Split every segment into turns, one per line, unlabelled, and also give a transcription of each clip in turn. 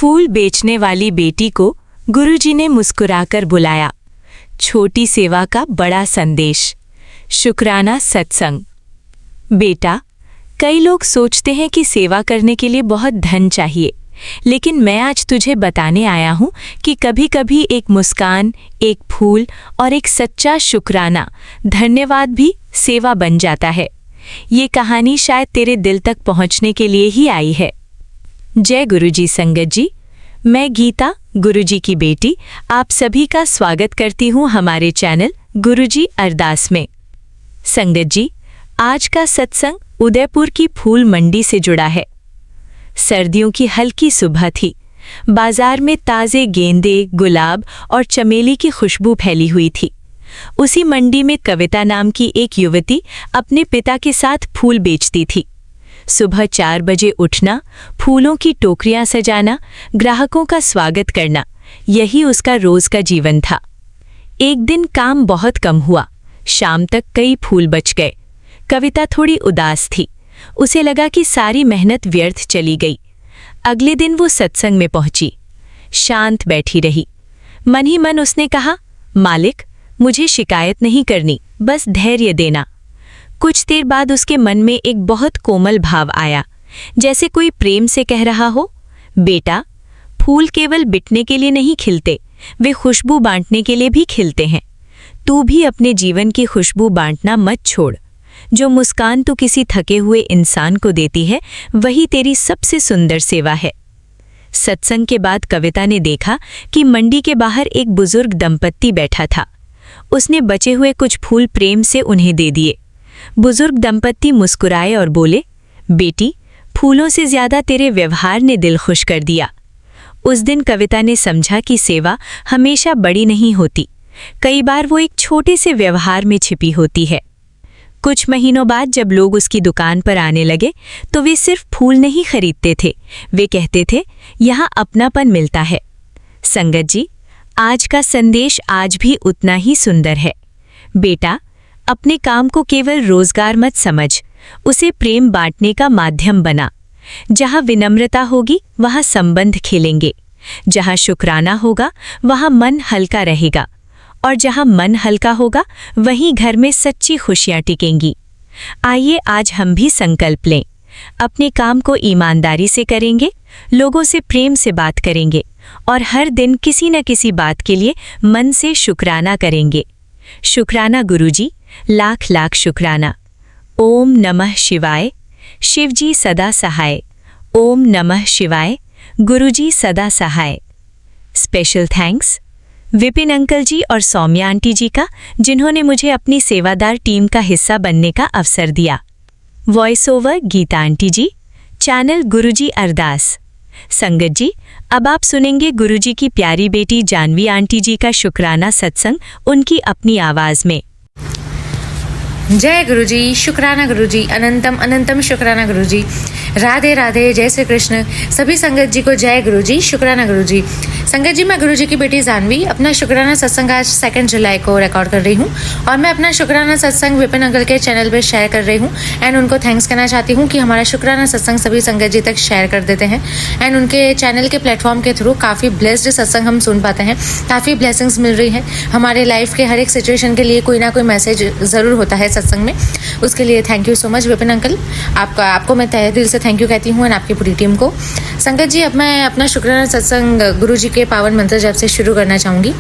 फूल बेचने वाली बेटी को गुरुजी ने मुस्कुराकर बुलाया। छोटी सेवा का बड़ा संदेश। शुक्राना सत्संग। बेटा, कई लोग सोचते हैं कि सेवा करने के लिए बहुत धन चाहिए, लेकिन मैं आज तुझे बताने आया हूँ कि कभी-कभी एक मुस्कान, एक फूल और एक सच्चा शुक्राना, धन्यवाद भी सेवा बन जाता है। ये कहानी शायद तेरे दिल तक पहुँचने के लिए ही आई है। जय गुरुजी संगत जी, मैं गीता, गुरुजी की बेटी, आप सभी का स्वागत करती हूँ हमारे चैनल गुरुजी अरदास में। संगत जी, आज का सत्संग उदयपुर की फूल मंडी से जुड़ा है। सर्दियों की हल्की सुबह थी। बाजार में ताज़े गेंदे, गुलाब और चमेली की खुशबू फैली हुई थी। उसी मंडी में कविता नाम की एक युवती अपने पिता के साथ फूल बेचती थी। सुबह 4 बजे उठना, फूलों की टोकरियां सजाना, ग्राहकों का स्वागत करना, यही उसका रोज का जीवन था। एक दिन काम बहुत कम हुआ। शाम तक कई फूल बच गए। कविता थोड़ी उदास थी। उसे लगा कि सारी मेहनत व्यर्थ चली गई। अगले दिन वो सत्संग में पहुंची। शांत बैठी रही। मन ही मन उसने कहा, मालिक, मुझे शिकायत नहीं करनी, बस धैर्य देना। कुछ देर बाद उसके मन में एक बहुत कोमल भाव आया, जैसे कोई प्रेम से कह रहा हो, बेटा, फूल केवल बिकने के लिए नहीं खिलते, वे खुशबू बांटने के लिए भी खिलते हैं। तू भी अपने जीवन की खुशबू बांटना मत छोड़। जो मुस्कान तू किसी थके हुए इंसान को देती है, वही तेरी सबसे सुंदर सेवा है। सत्संग के बाद कविता ने देखा कि मंडी के बाहर एक बुजुर्ग दंपत्ति बैठा था। उसने बचे हुए कुछ फूल प्रेम से उन्हें दे दिए। बुजुर्ग दंपत्ति मुस्कुराए और बोले, बेटी, फूलों से ज्यादा तेरे व्यवहार ने दिल खुश कर दिया। उस दिन कविता ने समझा कि सेवा हमेशा बड़ी नहीं होती, कई बार वो एक छोटे से व्यवहार में छिपी होती है। कुछ महीनों बाद जब लोग उसकी दुकान पर आने लगे तो वे सिर्फ फूल नहीं खरीदते थे, वे कहते थे, यहाँ अपनापन मिलता है। संगत जी, आज का संदेश आज भी उतना ही सुंदर है। बेटा, अपने काम को केवल रोजगार मत समझ, उसे प्रेम बांटने का माध्यम बना। जहाँ विनम्रता होगी वहाँ संबंध खिलेंगे, जहाँ शुक्राना होगा वहाँ मन हल्का रहेगा, और जहाँ मन हल्का होगा वहीं घर में सच्ची खुशियाँ टिकेंगी। आइए आज हम भी संकल्प लें। अपने काम को ईमानदारी से करेंगे, लोगों से प्रेम से बात करेंगे और हर दिन किसी न किसी बात के लिए मन से शुक्राना करेंगे। शुक्राना गुरुजी, लाख लाख शुक्राना। ओम नमः शिवाय। शिवजी सदा सहाय। ओम नमः शिवाय। गुरुजी सदा सहाय। स्पेशल थैंक्स विपिन अंकल जी और सौम्या आंटी जी का, जिन्होंने मुझे अपनी सेवादार टीम का हिस्सा बनने का अवसर दिया। वॉइस ओवर गीता आंटी जी। चैनल गुरुजी अरदास। संगत जी, अब आप सुनेंगे गुरुजी की प्यारी बेटी जानवी आंटी जी का शुक्राना सत्संग, उनकी अपनी आवाज में।
जय गुरुजी, शुक्राना गुरुजी, अनंतम अनंतम शुक्राना गुरुजी। राधे राधे, जय श्री कृष्ण। सभी संगत जी को जय गुरुजी, शुक्राना गुरुजी। संगत जी, मैं गुरुजी की बेटी जानवी अपना शुक्राना सत्संग आज 2 जुलाई को रिकॉर्ड कर रही हूँ और मैं अपना शुक्राना सत्संग विपिन अंकल के चैनल पर शेयर कर रही हूँ एंड उनको थैंक्स कहना चाहती हूँ कि हमारा शुक्राना सत्संग सभी संगत जी तक शेयर कर देते हैं एंड उनके चैनल के प्लेटफॉर्म के थ्रू काफ़ी ब्लेस्ड सत्संग हम सुन पाते हैं, काफ़ी ब्लेसिंग्स मिल रही हैं। हमारे लाइफ के हर एक सिचुएशन के लिए कोई ना कोई मैसेज ज़रूर होता है सत्संग में। उसके लिए thank you so much Vipin uncle, आपको मैं तहे दिल से थैंक यू कहती हूँ एंड आपकी पूरी टीम को। संगत जी, अब मैं अपना शुक्राना सत्संग गुरुजी के पावन मंत्र जप से शुरू करना चाहूँगी।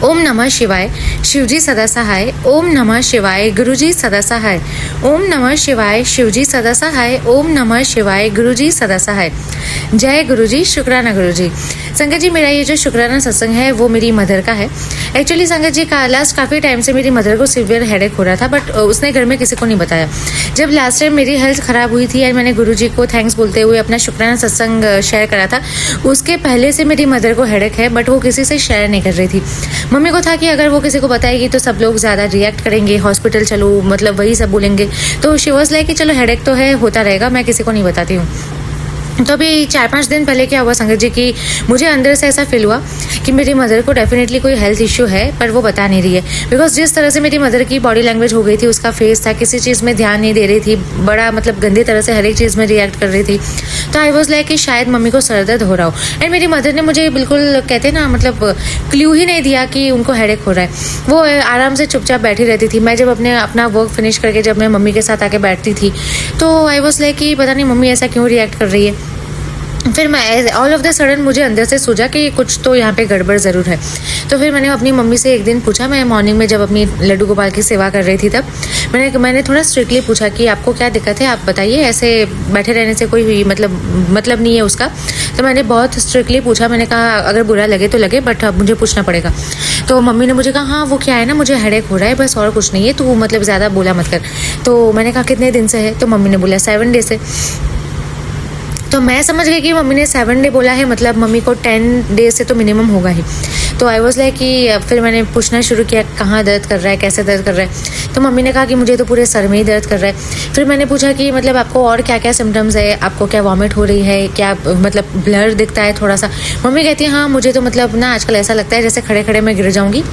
ओम नमः शिवाय, शिवजी सदा सहाय। ओम नमः शिवाय, गुरुजी सदा सहाय। ओम नमः शिवाय, शिवजी सदा सहाय। ओम नमः शिवाय, गुरुजी सदा सहाय। जय गुरुजी, शुक्राना गुरुजी। संगत जी, मेरा ये जो शुक्राना सत्संग है वो मेरी मदर का है। एक्चुअली संगत जी, लास्ट काफ़ी टाइम से मेरी मदर को सीवियर हेडेक हो रहा था, बट उसने घर में किसी को नहीं बताया। जब लास्ट टाइम मेरी हेल्थ ख़राब हुई थी एंड मैंने गुरुजी को थैंक्स बोलते हुए अपना शुक्राना सत्संग शेयर करा था, उसके पहले से मेरी मदर को हेडेक है, बट वो किसी से शेयर नहीं कर रही थी। मम्मी को था कि अगर वो किसी को बताएगी तो सब लोग ज़्यादा रिएक्ट करेंगे, हॉस्पिटल चलो, मतलब वही सब बोलेंगे। तो शी वाज लाइक कि चलो हेडेक तो है, होता रहेगा, मैं किसी को नहीं बताती हूँ। तो अभी 4-5 दिन पहले क्या हुआ संगत जी कि मुझे अंदर से ऐसा फील हुआ कि मेरी मदर को डेफिनेटली कोई हेल्थ इश्यू है, पर वो बता नहीं रही है। बिकॉज जिस तरह से मेरी मदर की बॉडी लैंग्वेज हो गई थी, उसका फेस था, किसी चीज़ में ध्यान नहीं दे रही थी, बड़ा मतलब गंदी तरह से हर एक चीज़ में रिएक्ट कर रही थी। तो आई वॉज लाइक कि शायद मम्मी को सर दर्द हो रहा हो। एंड मेरी मदर ने मुझे बिल्कुल कहते ना मतलब क्ल्यू ही नहीं दिया कि उनको हेडेक हो रहा है। वो आराम से चुपचाप बैठी रहती थी। मैं जब अपना वर्क फिनिश करके जब मैं मम्मी के साथ आके बैठती थी तो आई वॉज लाइक कि पता नहीं मम्मी ऐसा क्यों रिएक्ट कर रही है। फिर मैं ऑल ऑफ द सडन मुझे अंदर से सूझा कि कुछ तो यहाँ पे गड़बड़ ज़रूर है। तो फिर मैंने अपनी मम्मी से एक दिन पूछा, मैं मॉर्निंग में जब अपनी लड्डू गोपाल की सेवा कर रही थी तब मैंने थोड़ा स्ट्रिक्टली पूछा कि आपको क्या दिक्कत है, आप बताइए, ऐसे बैठे रहने से कोई मतलब नहीं है उसका। तो मैंने बहुत स्ट्रिक्टली पूछा, मैंने कहा अगर बुरा लगे तो लगे, बट अब मुझे पूछना पड़ेगा। तो मम्मी ने मुझे कहा हाँ वो क्या है ना, मुझे हेडेक हो रहा है बस, और कुछ नहीं है, तो मतलब ज़्यादा बोला मत कर। तो मैंने कहा कितने दिन से है? तो मम्मी ने बोला 7 डे से। तो मैं समझ गई कि मम्मी ने 7 डे बोला है, मतलब मम्मी को 10 डे से तो मिनिमम होगा ही। तो आई वॉज लाइक कि फिर मैंने पूछना शुरू किया कहाँ दर्द कर रहा है, कैसे दर्द कर रहा है। तो मम्मी ने कहा कि मुझे तो पूरे सर में ही दर्द कर रहा है। फिर मैंने पूछा कि मतलब आपको और क्या क्या सिम्टम्स है, आपको क्या वॉमिट हो रही है, क्या मतलब ब्लर दिखता है थोड़ा सा? मम्मी कहती है हाँ मुझे तो मतलब ना आजकल ऐसा लगता है जैसे खड़े खड़े मैं गिर जाऊँगी,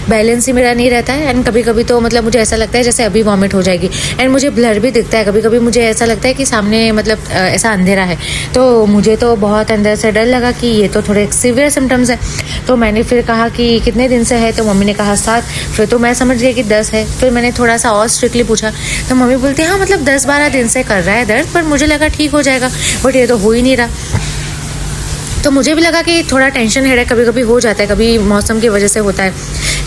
बैलेंस ही मेरा नहीं रहता है। एंड कभी कभी तो मतलब मुझे ऐसा लगता है जैसे अभी वॉमिट हो जाएगी। एंड मुझे ब्लर भी दिखता है, कभी कभी मुझे ऐसा लगता है कि सामने मतलब ऐसा अंधेरा है। तो मुझे तो बहुत अंदर से डर लगा कि ये तो थोड़े सीवियर सिम्टम्स है। तो मैंने फिर कहा कि कितने दिन से है? तो मम्मी ने कहा 7। फिर तो मैं समझ गई कि 10 है। फिर मैंने थोड़ा सा और स्ट्रिक्टली पूछा तो मम्मी बोलती है हाँ मतलब 10-12 दिन से कर रहा है दर्द, पर मुझे लगा ठीक हो जाएगा, बट ये तो हो ही नहीं रहा। तो मुझे भी लगा कि थोड़ा टेंशन हेडेक कभी कभी हो जाता है, कभी मौसम की वजह से होता है,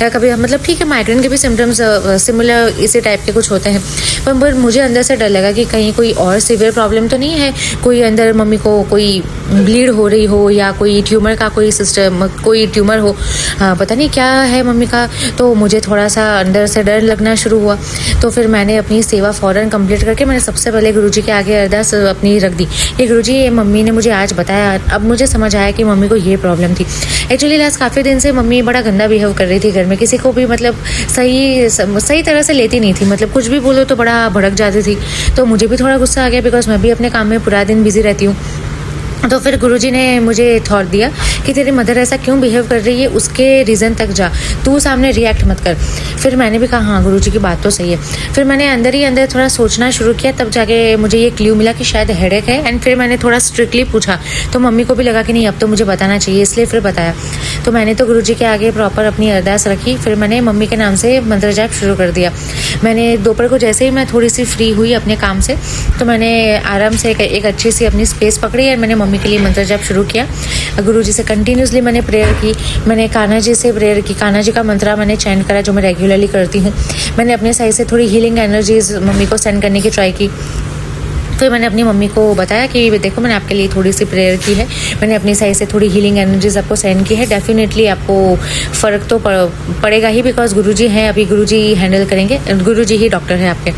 या कभी मतलब ठीक है माइग्रेन के भी सिम्टम्स सिमिलर इसी टाइप के कुछ होते हैं। पर मुझे अंदर से डर लगा कि कहीं कोई और सीवियर प्रॉब्लम तो नहीं है, कोई अंदर मम्मी को कोई ब्लीड हो रही हो, या कोई ट्यूमर का कोई ट्यूमर हो, पता नहीं क्या है मम्मी का। तो मुझे थोड़ा सा अंदर से डर लगना शुरू हुआ। तो फिर मैंने अपनी सेवा फ़ौरन कंप्लीट करके मैंने सबसे पहले गुरुजी के आगे अरदास अपनी रख दी। ये गुरुजी ये मम्मी ने मुझे आज बताया, अब मुझे समझ आया कि मम्मी को ये प्रॉब्लम थी। एक्चुअली लास्ट काफ़ी दिन से मम्मी बड़ा गंदा बिहेव कर रही थी घर में, किसी को भी मतलब सही तरह से लेती नहीं थी, मतलब कुछ भी बोलो तो बड़ा भड़क जाती थी। तो मुझे भी थोड़ा गुस्सा आ गया, बिकॉज मैं भी अपने काम में पूरा दिन बिजी रहती हूँ। तो फिर गुरुजी ने मुझे थॉट दिया कि तेरी मदर ऐसा क्यों बिहेव कर रही है, उसके रीज़न तक जा, तू सामने रिएक्ट मत कर। फिर मैंने भी कहा हाँ गुरुजी की बात तो सही है। फिर मैंने अंदर ही अंदर थोड़ा सोचना शुरू किया, तब जाके मुझे ये क्ल्यू मिला कि शायद हेडेक है। एंड फिर मैंने थोड़ा स्ट्रिक्टली पूछा, तो मम्मी को भी लगा कि नहीं अब तो मुझे बताना चाहिए, इसलिए फिर बताया। तो मैंने तो गुरुजी के आगे प्रॉपर अपनी अरदास रखी। फिर मैंने मम्मी के नाम से मंत्र जाप शुरू कर दिया। मैंने दोपहर को जैसे ही मैं थोड़ी सी फ्री हुई अपने काम से, तो मैंने आराम से एक अच्छी सी अपनी स्पेस पकड़ी और मैंने मम्मी के लिए मंत्र जाप शुरू किया। गुरुजी से कंटिन्यूसली मैंने प्रेयर की। मैंने कान्हा जी से प्रेयर की, कान्हा जी का मंत्रा मैंने चैंट करा जो मैं रेगुलरली करती हूँ। मैंने अपने साइड से थोड़ी हीलिंग एनर्जीज मम्मी को सेंड करने की ट्राई की। फिर मैंने अपनी मम्मी को बताया कि देखो मैंने आपके लिए थोड़ी सी प्रेयर की है, मैंने अपनी साइड से थोड़ी हीलिंग एनर्जीज आपको सेंड की है, डेफिनेटली आपको फ़र्क तो पड़ेगा ही, बिकॉज गुरुजी हैं, अभी गुरुजी हैंडल करेंगे, गुरुजी ही डॉक्टर है आपके।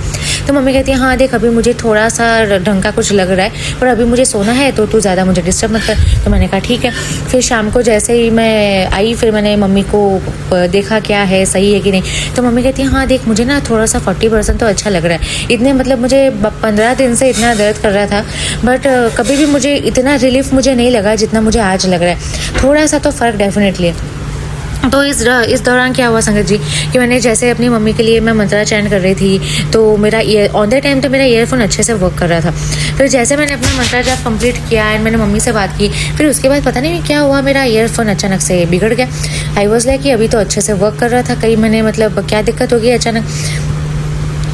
तो मम्मी कहती है हाँ देख अभी मुझे थोड़ा सा ढंग का कुछ लग रहा है, पर अभी मुझे सोना है तो तू ज़्यादा मुझे डिस्टर्ब मत कर। तो मैंने कहा ठीक है। फिर शाम को जैसे ही मैं आई, फिर मैंने मम्मी को देखा क्या है, सही है कि नहीं। तो मम्मी कहती है हाँ देख मुझे ना थोड़ा सा 40% तो अच्छा लग रहा है। इतने मतलब मुझे 15 दिन से इतना दर्द कर रहा था, बट कभी भी मुझे इतना रिलीफ मुझे नहीं लगा जितना मुझे आज लग रहा है। थोड़ा सा तो फ़र्क डेफिनेटली है। तो इस दौरान क्या हुआ संगत जी कि मैंने जैसे अपनी मम्मी के लिए मैं मंत्रा चैंट कर रही थी, तो मेरा ऑन द टाइम तो मेरा ईयरफोन अच्छे से वर्क कर रहा था। फिर जैसे मैंने अपना मंत्रा जाप कंप्लीट किया एंड मैंने मम्मी से बात की, फिर उसके बाद पता नहीं क्या हुआ, मेरा ईयरफोन अचानक से बिगड़ गया। आई वॉज लाइक कि अभी तो अच्छे से वर्क कर रहा था, कहीं मैंने मतलब क्या दिक्कत होगी अचानक।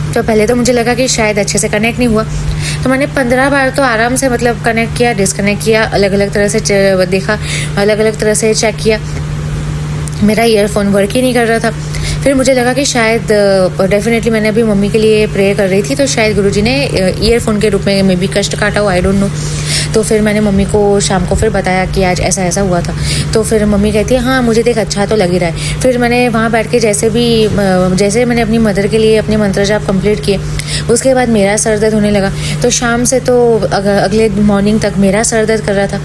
तो पहले तो मुझे लगा कि शायद अच्छे से कनेक्ट नहीं हुआ। तो मैंने 15 बार तो आराम से मतलब कनेक्ट किया, डिसकनेक्ट किया, अलग अलग तरह से देखा, अलग अलग तरह से चेक किया, मेरा ईयरफोन वर्क ही नहीं कर रहा था। फिर मुझे लगा कि शायद डेफिनेटली मैंने अभी मम्मी के लिए प्रे कर रही थी, तो शायद गुरुजी ने ईयरफोन के रूप में मे बी कष्ट काटा हो, आई डोंट नो। तो फिर मैंने मम्मी को शाम को फिर बताया कि आज ऐसा ऐसा हुआ था। तो फिर मम्मी कहती है हाँ मुझे देख अच्छा तो लग ही रहा है। फिर मैंने वहाँ बैठ के जैसे मैंने अपनी मदर के लिए अपने मंत्र जाप कंप्लीट किए, उसके बाद मेरा सर दर्द होने लगा। तो शाम से तो अगले मॉर्निंग तक मेरा सर दर्द कर रहा था।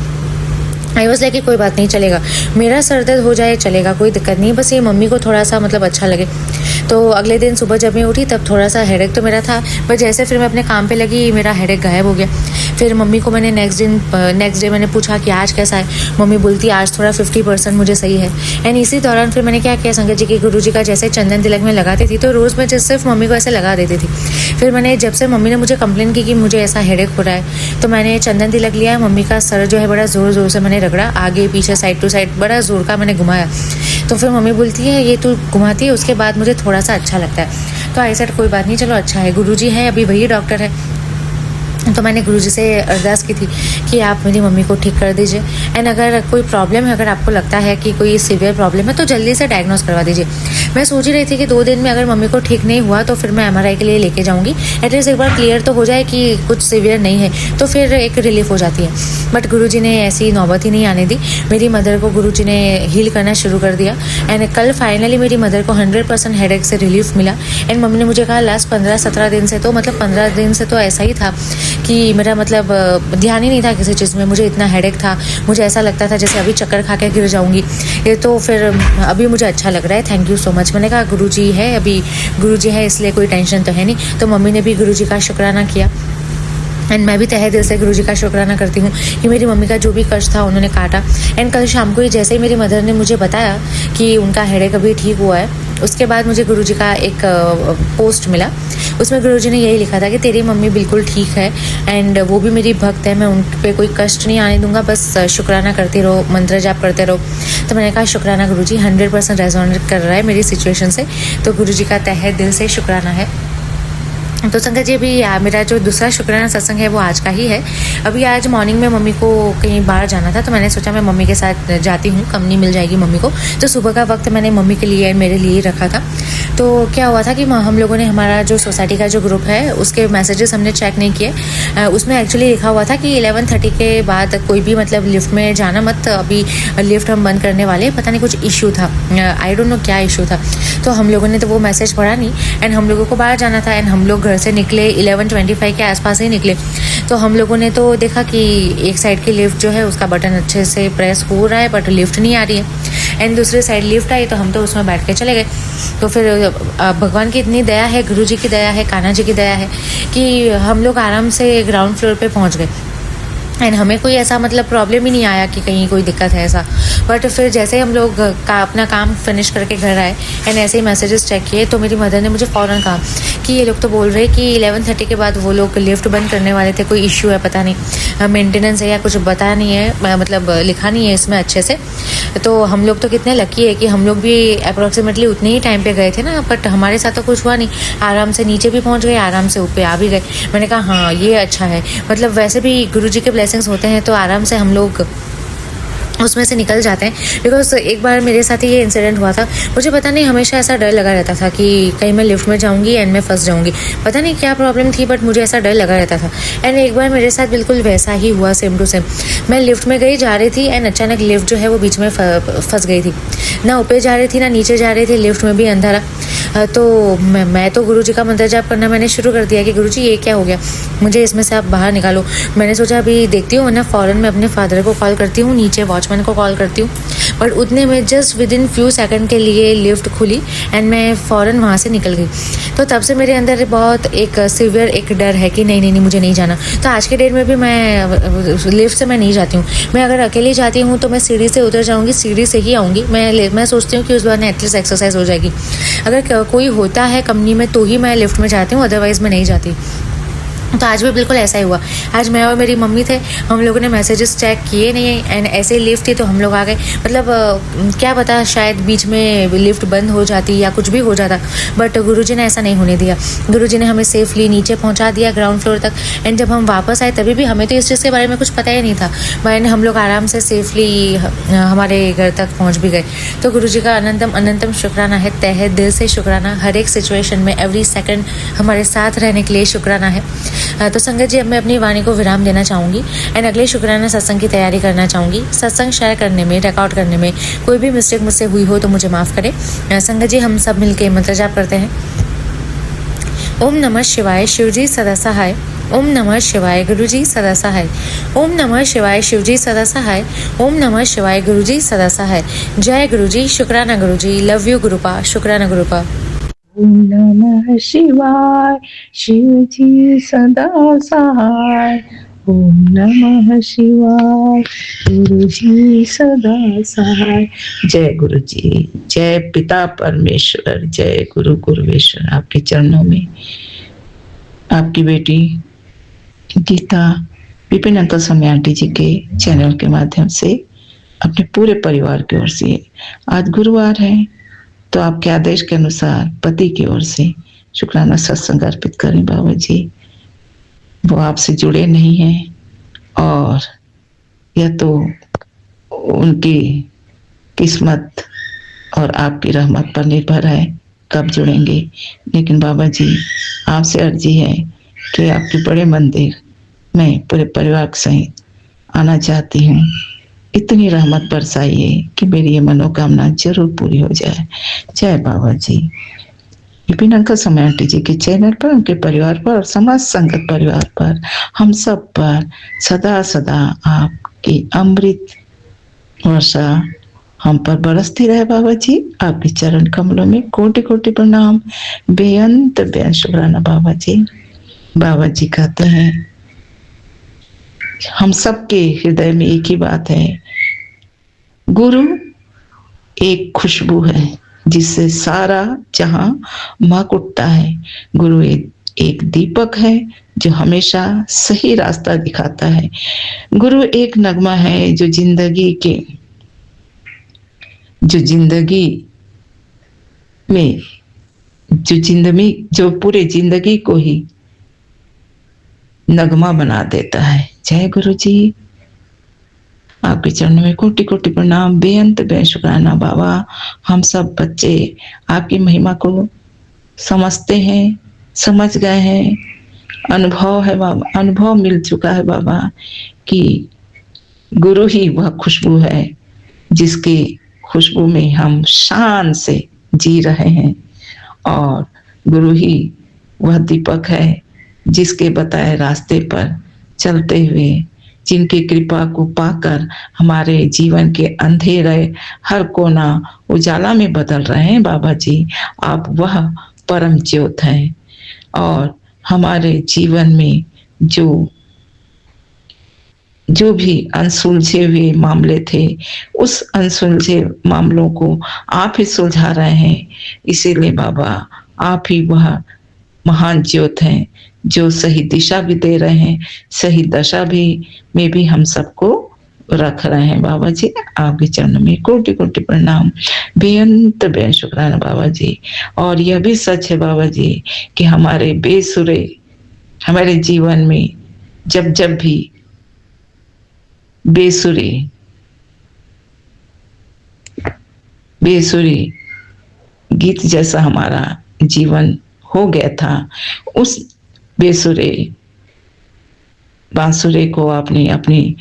आई वॉज लाइक कि कोई बात नहीं, चलेगा, मेरा सर दर्द हो जाए चलेगा, कोई दिक्कत नहीं, बस ये मम्मी को थोड़ा सा मतलब अच्छा लगे। तो अगले दिन सुबह जब मैं उठी तब थोड़ा सा हेडेक तो मेरा था, पर जैसे फिर मैं अपने काम पे लगी मेरा हेडेक गायब हो गया। फिर मम्मी को मैंने नेक्स्ट डे मैंने पूछा कि आज कैसा है। मम्मी बोलती आज थोड़ा 50% मुझे सही है। एंड इसी दौरान फिर मैंने क्या किया, संगत जी की गुरुजी का जैसे चंदन तिलक में लगाती थी तो रोज़ मैं जैसे सिर्फ मम्मी को ऐसे लगा देती थी। फिर मैंने जब से मम्मी ने मुझे कंप्लेन की कि मुझे ऐसा हेडेक हो रहा है तो मैंने चंदन तिलक लिया, मम्मी का सर जो है बड़ा ज़ोर ज़ोर से मैंने रगड़ा, आगे पीछे साइड टू साइड बड़ा ज़ोर का मैंने घुमाया। तो फिर मम्मी बोलती है ये तू घुमाती है उसके बाद मुझे थोड़ा सा अच्छा लगता है। तो आई सेड कोई बात नहीं, चलो अच्छा है, गुरुजी है अभी वही डॉक्टर है। तो मैंने गुरुजी से अरदास की थी कि आप मेरी मम्मी को ठीक कर दीजिए, एंड अगर कोई प्रॉब्लम है, अगर आपको लगता है कि कोई सीवियर प्रॉब्लम है तो जल्दी से डायग्नोस करवा दीजिए। मैं सोच ही रही थी कि 2 दिन में अगर मम्मी को ठीक नहीं हुआ तो फिर मैं MRI के लिए लेके जाऊँगी, एटलीस्ट एक बार क्लियर तो हो जाए कि कुछ सीवियर नहीं है तो फिर एक रिलीफ हो जाती है। बट गुरुजी ने ऐसी नौबत ही नहीं आने दी, मेरी मदर को गुरुजी ने हील करना शुरू कर दिया। एंड कल फाइनली मेरी मदर को 100% हेडेक से रिलीफ मिला। एंड मम्मी ने मुझे कहा लास्ट 15-17 दिन से तो मतलब 15 दिन से तो ऐसा ही था कि मेरा मतलब ध्यान ही नहीं था किसी चीज़ में, मुझे इतना हेडेक था, मुझे ऐसा लगता था जैसे अभी चक्कर खा के गिर जाऊंगी। ये तो फिर अभी मुझे अच्छा लग रहा है, थैंक यू सो मच। मैंने कहा गुरुजी है, अभी गुरुजी है इसलिए कोई टेंशन तो है नहीं। तो मम्मी ने भी गुरुजी का शुक्राना किया, एंड मैं भी तहे दिल से गुरुजी का शुक्राना करती हूँ कि मेरी मम्मी का जो भी कष्ट था उन्होंने काटा। एंड कल शाम को ही जैसे ही मेरी मदर ने मुझे बताया कि उनका हेडेक अभी ठीक हुआ है, उसके बाद मुझे गुरुजी का एक पोस्ट मिला। उसमें गुरुजी ने यही लिखा था कि तेरी मम्मी बिल्कुल ठीक है एंड वो भी मेरी भक्त है, मैं उन पे कोई कष्ट नहीं आने दूंगा, बस शुक्राना करते रहो, मंत्र जाप करते रहो। तो मैंने कहा शुक्राना गुरुजी, 100% रेजोनेट कर रहा है मेरी सिचुएशन से, तो गुरुजी का तहे दिल से शुक्राना है। तो संगत जी अभी मेरा जो दूसरा शुक्राना सत्संग है वो आज का ही है। अभी आज मॉर्निंग में मम्मी को कहीं बाहर जाना था तो मैंने सोचा मैं मम्मी के साथ जाती हूँ, कंपनी मिल जाएगी मम्मी को। तो सुबह का वक्त मैंने मम्मी के लिए मेरे लिए रखा था। तो क्या हुआ था कि हम लोगों ने हमारा जो सोसाइटी का जो ग्रुप है उसके मैसेजेस हमने चेक नहीं किए। उसमें एक्चुअली लिखा हुआ था कि 11:30 के बाद कोई भी मतलब लिफ्ट में जाना मत, अभी लिफ्ट हम बंद करने वाले, पता नहीं कुछ इशू था, आई डोंट नो क्या इशू था। तो हम लोगों ने तो वो मैसेज पढ़ा नहीं, एंड हम लोगों को बाहर जाना था एंड हम लोग घर से निकले 11:25 के आसपास ही निकले। तो हम लोगों ने तो देखा कि एक साइड की लिफ्ट जो है उसका बटन अच्छे से प्रेस हो रहा है बट लिफ्ट नहीं आ रही है, एंड दूसरी साइड लिफ्ट आई तो हम तो उसमें बैठ के चले गए। तो फिर भगवान की इतनी दया है, गुरुजी की दया है, कान्हा जी की दया है कि हम लोग आराम से ग्राउंड फ्लोर पे पहुंच गए एंड हमें कोई ऐसा मतलब प्रॉब्लम ही नहीं आया कि कहीं कोई दिक्कत है ऐसा। बट फिर जैसे ही हम लोग अपना काम फिनिश करके घर आए एंड ऐसे ही मैसेजेस चेक किए तो मेरी मदर ने मुझे फ़ौरन कहा कि ये लोग तो बोल रहे कि 11:30 के बाद वो लोग लिफ्ट बंद करने वाले थे, कोई इश्यू है पता नहीं, मेंटेनेंस है या कुछ बता नहीं है, मतलब लिखा नहीं है इसमें अच्छे से। तो हम लोग तो कितने लकी है कि हम लोग भी अप्रॉक्सीमेटली उतने ही टाइम पे गए थे ना, बट हमारे साथ तो कुछ हुआ नहीं, आराम से नीचे भी पहुँच गए, आराम से ऊपर आ भी गए। मैंने कहा हाँ ये अच्छा है, मतलब वैसे भी गुरुजी के ब्लेसिंग्स होते हैं तो आराम से हम लोग उसमें से निकल जाते हैं। बिकॉज एक बार मेरे साथ ही ये इंसिडेंट हुआ था, मुझे पता नहीं हमेशा ऐसा डर लगा रहता था कि कहीं मैं लिफ्ट में जाऊंगी एंड मैं फंस जाऊंगी, पता नहीं क्या प्रॉब्लम थी बट मुझे ऐसा डर लगा रहता था। एंड एक बार मेरे साथ बिल्कुल वैसा ही हुआ, सेम टू सेम। मैं लिफ्ट में गई जा रही थी एंड अचानक लिफ्ट जो है वो बीच में फंस गई थी, ना ऊपर जा रही थी ना नीचे जा रही थी, लिफ्ट में भी अंधारा। तो मैं तो गुरुजी का मंत्र जाप करना मैंने शुरू कर दिया कि गुरुजी ये क्या हो गया, मुझे इसमें से आप बाहर निकालो। मैंने सोचा अभी देखती हूँ, वरना फ़ौरन मैं अपने फादर को कॉल करती हूँ, नीचे वॉचमैन को कॉल करती हूँ। बट उतने में just with in few second के लिए लिफ्ट खुली एंड मैं फ़ौरन वहाँ से निकल गई। तो तब से मेरे अंदर बहुत एक सिवियर एक डर है कि नहीं मुझे नहीं जाना। तो आज के डेट में भी मैं लिफ्ट से मैं नहीं जाती हूँ। मैं अगर अकेली जाती हूँ तो मैं सीढ़ी से उतर जाऊँगी, सीढ़ी से ही आऊँगी। मैं सोचती हूँ कि उस बार एटलीस्ट एक्सरसाइज हो जाएगी। अगर कोई होता है कंपनी में तो ही मैं लिफ्ट में जाती हूँ, अदरवाइज़ मैं नहीं जाती। तो आज भी बिल्कुल ऐसा ही हुआ। आज मैं और मेरी मम्मी थे, हम लोगों ने मैसेजेस चेक किए नहीं एंड ऐसे ही लिफ्ट थी तो हम लोग आ गए। मतलब क्या पता शायद बीच में लिफ्ट बंद हो जाती या कुछ भी हो जाता, बट गुरुजी ने ऐसा नहीं होने दिया। गुरुजी ने हमें सेफली नीचे पहुंचा दिया ग्राउंड फ्लोर तक। एंड जब हम वापस आए तभी भी हमें तो इस चीज़ के बारे में कुछ पता ही नहीं था, बट हम लोग आराम से सेफली हमारे घर तक पहुँच भी गए। तो गुरुजी का अनंतम शुक्राना है, तहे दिल से शुक्राना। हर एक सिचुएशन में एवरी सेकेंड हमारे साथ रहने के लिए शुक्राना है। तो संगत जी अब मैं अपनी वाणी को विराम देना चाहूँगी एंड अगले शुक्राना सत्संग की तैयारी करना चाहूँगी। सत्संग शेयर करने में, रिकॉर्ड करने में कोई भी मिस्टेक मुझसे हुई हो तो मुझे माफ़ करें। संगत जी हम सब मिलकर मंत्र जाप करते हैं। ओम नमः शिवाय, शिवजी सदा सहाय। ओम नमः शिवाय, गुरुजी सदा सहाय। ओम नमः शिवाय, शिवजी सदा सहाय। ओम नमः शिवाय, गुरुजी सदा सहाय। जय गुरुजी, शुक्राना गुरुजी, लव यू गुरुपा, शुक्राना गुरुपा।
ओम नमः शिवाय, शिव जी सदा सहाय। ओम नमः शिवाय, गुरु जी सदा सहाय। जय गुरु जी, जय पिता परमेश्वर, जय गुरु गुरुवेश्वर। आपके चरणों में आपकी बेटी गीता विपिन अंकल स्वामी आंटी जी के चैनल के माध्यम से अपने पूरे परिवार की ओर से आज गुरुवार है, तो आपके आदेश के अनुसार पति की ओर से शुक्राना सत्संग अर्पित करें। बाबा जी वो आपसे जुड़े नहीं हैं और यह तो उनकी किस्मत और आपकी रहमत पर निर्भर है कब जुड़ेंगे। लेकिन बाबा जी आपसे अर्जी है कि आपके बड़े मंदिर मैं पूरे परिवार के सहित आना चाहती हूँ। इतनी रहमत बरसाइए कि मेरी ये मनोकामना जरूर पूरी हो जाए। जय बाबा जी। विपिन अंकल स्वामी आंटी जी के चैनल पर, उनके परिवार पर और समाज संगत परिवार पर, हम सब पर सदा सदा आपकी अमृत वर्षा हम पर बरसती रहे। बाबा जी आपके चरण कमलों में कोटि कोटि प्रणाम, बेअंत बेअंत शुक्राना। बाबा जी कहते हैं हम सबके हृदय में एक ही बात है, गुरु एक खुशबू है जिससे सारा जहां महक उठता है। गुरु एक दीपक है जो हमेशा सही रास्ता दिखाता है। गुरु एक नगमा है जो जो पूरे जिंदगी को ही नगमा बना देता है। जय गुरु जी। आपके चरणों में कोटि कोटि प्रणाम, बेअंत बेअंत शुक्राना। बाबा हम सब बच्चे आपकी महिमा को समझते हैं, समझ गए हैं, अनुभव है बाबा, अनुभव मिल चुका है बाबा कि गुरु ही वह खुशबू है जिसकी खुशबू में हम शान से जी रहे हैं, और गुरु ही वह दीपक है जिसके बताए रास्ते पर चलते हुए, जिनकी कृपा को पाकर हमारे जीवन के अंधेरे हर कोना उजाला में बदल रहे हैं। बाबा जी आप वह परम ज्योत हैं, और हमारे जीवन में जो भी अनसुलझे हुए मामले थे, उस अनसुलझे मामलों को आप ही सुलझा रहे हैं। इसीलिए बाबा आप ही वह महान ज्योत हैं जो सही दिशा भी दे रहे हैं, सही दशा भी में भी हम सबको रख रहे हैं। बाबा जी आपके चरणों में कोटि कोटि प्रणाम, बेअंत बेअंत शुक्राना बाबा जी। और यह भी सच है बाबा जी कि हमारे बेसुरे हमारे जीवन में जब जब भी बेसुरी गीत जैसा हमारा जीवन हो गया था, उस बेसुरे बांसुरे को आपने अपनी